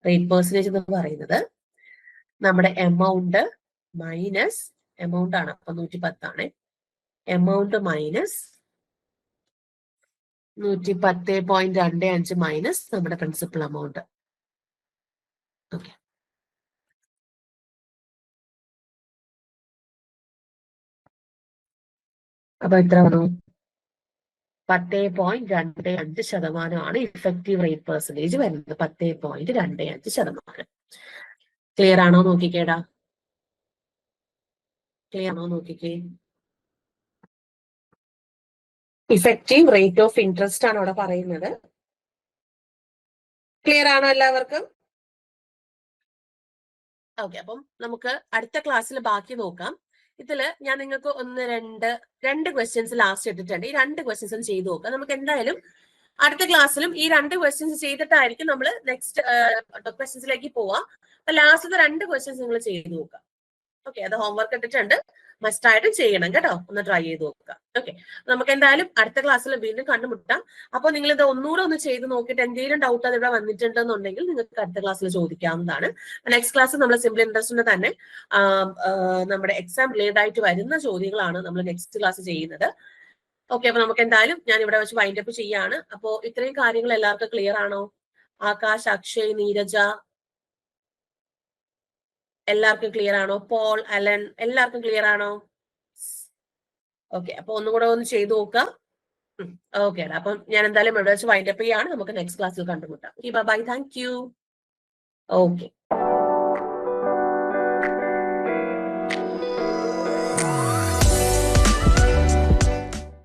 Speaker 1: റേറ്റ് പെർസെന്റേജ് എന്ന് പറയുന്നത് നമ്മുടെ എമൗണ്ട് മൈനസ് എമൗണ്ട് ആണ്. അപ്പൊ 110 ആണ്. എമൗണ്ട് മൈനസ് 110.25 മൈനസ് നമ്മുടെ പ്രിൻസിപ്പൽ എമൗണ്ട്. ഓക്കെ, അപ്പൊ എത്ര വന്നു? 10.25% ഇഫക്റ്റീവ് റേറ്റ് പെർസെന്റേജ് വരുന്നത്. 10.25%. ക്ലിയർ ആണോ നോക്കിക്കേടാ? ക്ലിയർ ആണോ നോക്കിക്കേ? ഇഫക്റ്റീവ് റേറ്റ് ഓഫ് ഇൻട്രസ്റ്റ് ആണ് അവിടെ പറയുന്നത്. ക്ലിയർ ആണോ എല്ലാവർക്കും? ഓക്കെ, അപ്പം നമുക്ക് അടുത്ത ക്ലാസ്സിൽ ബാക്കി നോക്കാം. ഇതില് ഞാൻ നിങ്ങൾക്ക് രണ്ട് ക്വസ്റ്റ്യൻസ് ലാസ്റ്റ് ഇട്ടിട്ടുണ്ട്. ഈ 2 ക്വസ്റ്റ്യൻസും ചെയ്തു നോക്കാം. നമുക്ക് എന്തായാലും അടുത്ത ക്ലാസ്സിലും ഈ 2 ക്വസ്റ്റ്യൻസ് ചെയ്തിട്ടായിരിക്കും നമ്മൾ നെക്സ്റ്റ് ക്വസ്റ്റ്യൻസിലേക്ക് പോവാം. അപ്പൊ ലാസ്റ്റത്തെ 2 ക്വസ്റ്റ്യൻസ് നിങ്ങൾ ചെയ്തു നോക്കാം. ഓക്കെ, അത് ഹോംവർക്ക് ഇട്ടിട്ടുണ്ട്, മസ്റ്റ് ആയിട്ട് ചെയ്യണം കേട്ടോ. ഒന്ന് ട്രൈ ചെയ്ത് നോക്കുക. ഓക്കെ, നമുക്ക് എന്തായാലും അടുത്ത ക്ലാസ്സിൽ വീണ്ടും കണ്ടുമുട്ടാം. അപ്പോൾ നിങ്ങൾ ഇത് ഒന്നുകൂടെ ഒന്ന് ചെയ്ത് നോക്കിയിട്ട് എന്തെങ്കിലും ഡൗട്ട് അത് ഇവിടെ വന്നിട്ടുണ്ടെന്നുണ്ടെങ്കിൽ നിങ്ങൾക്ക് അടുത്ത ക്ലാസ്സിൽ ചോദിക്കാവുന്നതാണ്. നെക്സ്റ്റ് ക്ലാസ് നമ്മൾ സിമ്പിൾ ഇൻട്രസ്റ്റിന്റെ തന്നെ നമ്മുടെ എക്സാം റിലേറ്റഡ് ആയിട്ട് വരുന്ന ചോദ്യങ്ങളാണ് നമ്മൾ നെക്സ്റ്റ് ക്ലാസ് ചെയ്യുന്നത്. ഓക്കെ, അപ്പൊ നമുക്ക് എന്തായാലും ഞാൻ ഇവിടെ വെച്ച് വൈൻഡ് അപ്പ് ചെയ്യാണ്. അപ്പോ ഇത്രയും കാര്യങ്ങൾ എല്ലാവർക്കും ക്ലിയർ ആണോ? ആകാശ്, അക്ഷയ്, നീരജ എല്ലാവർക്കും ക്ലിയർ ആണോ? പോൾ, അലൻ എല്ലാവർക്കും ക്ലിയർ ആണോ? ഓക്കെ, അപ്പൊ ഒന്നുകൂടെ ഒന്ന് ചെയ്തു നോക്കാം. ഓക്കെ, അപ്പം ഞാൻ എന്തായാലും ഇവിടെ വെച്ച് വൈൻഡ് അപ്പ് ചെയ്യാണ്. നമുക്ക് നെക്സ്റ്റ് ക്ലാസ്സിൽ കണ്ടുമുട്ടാം. Bye, thank you. ഓക്കെ.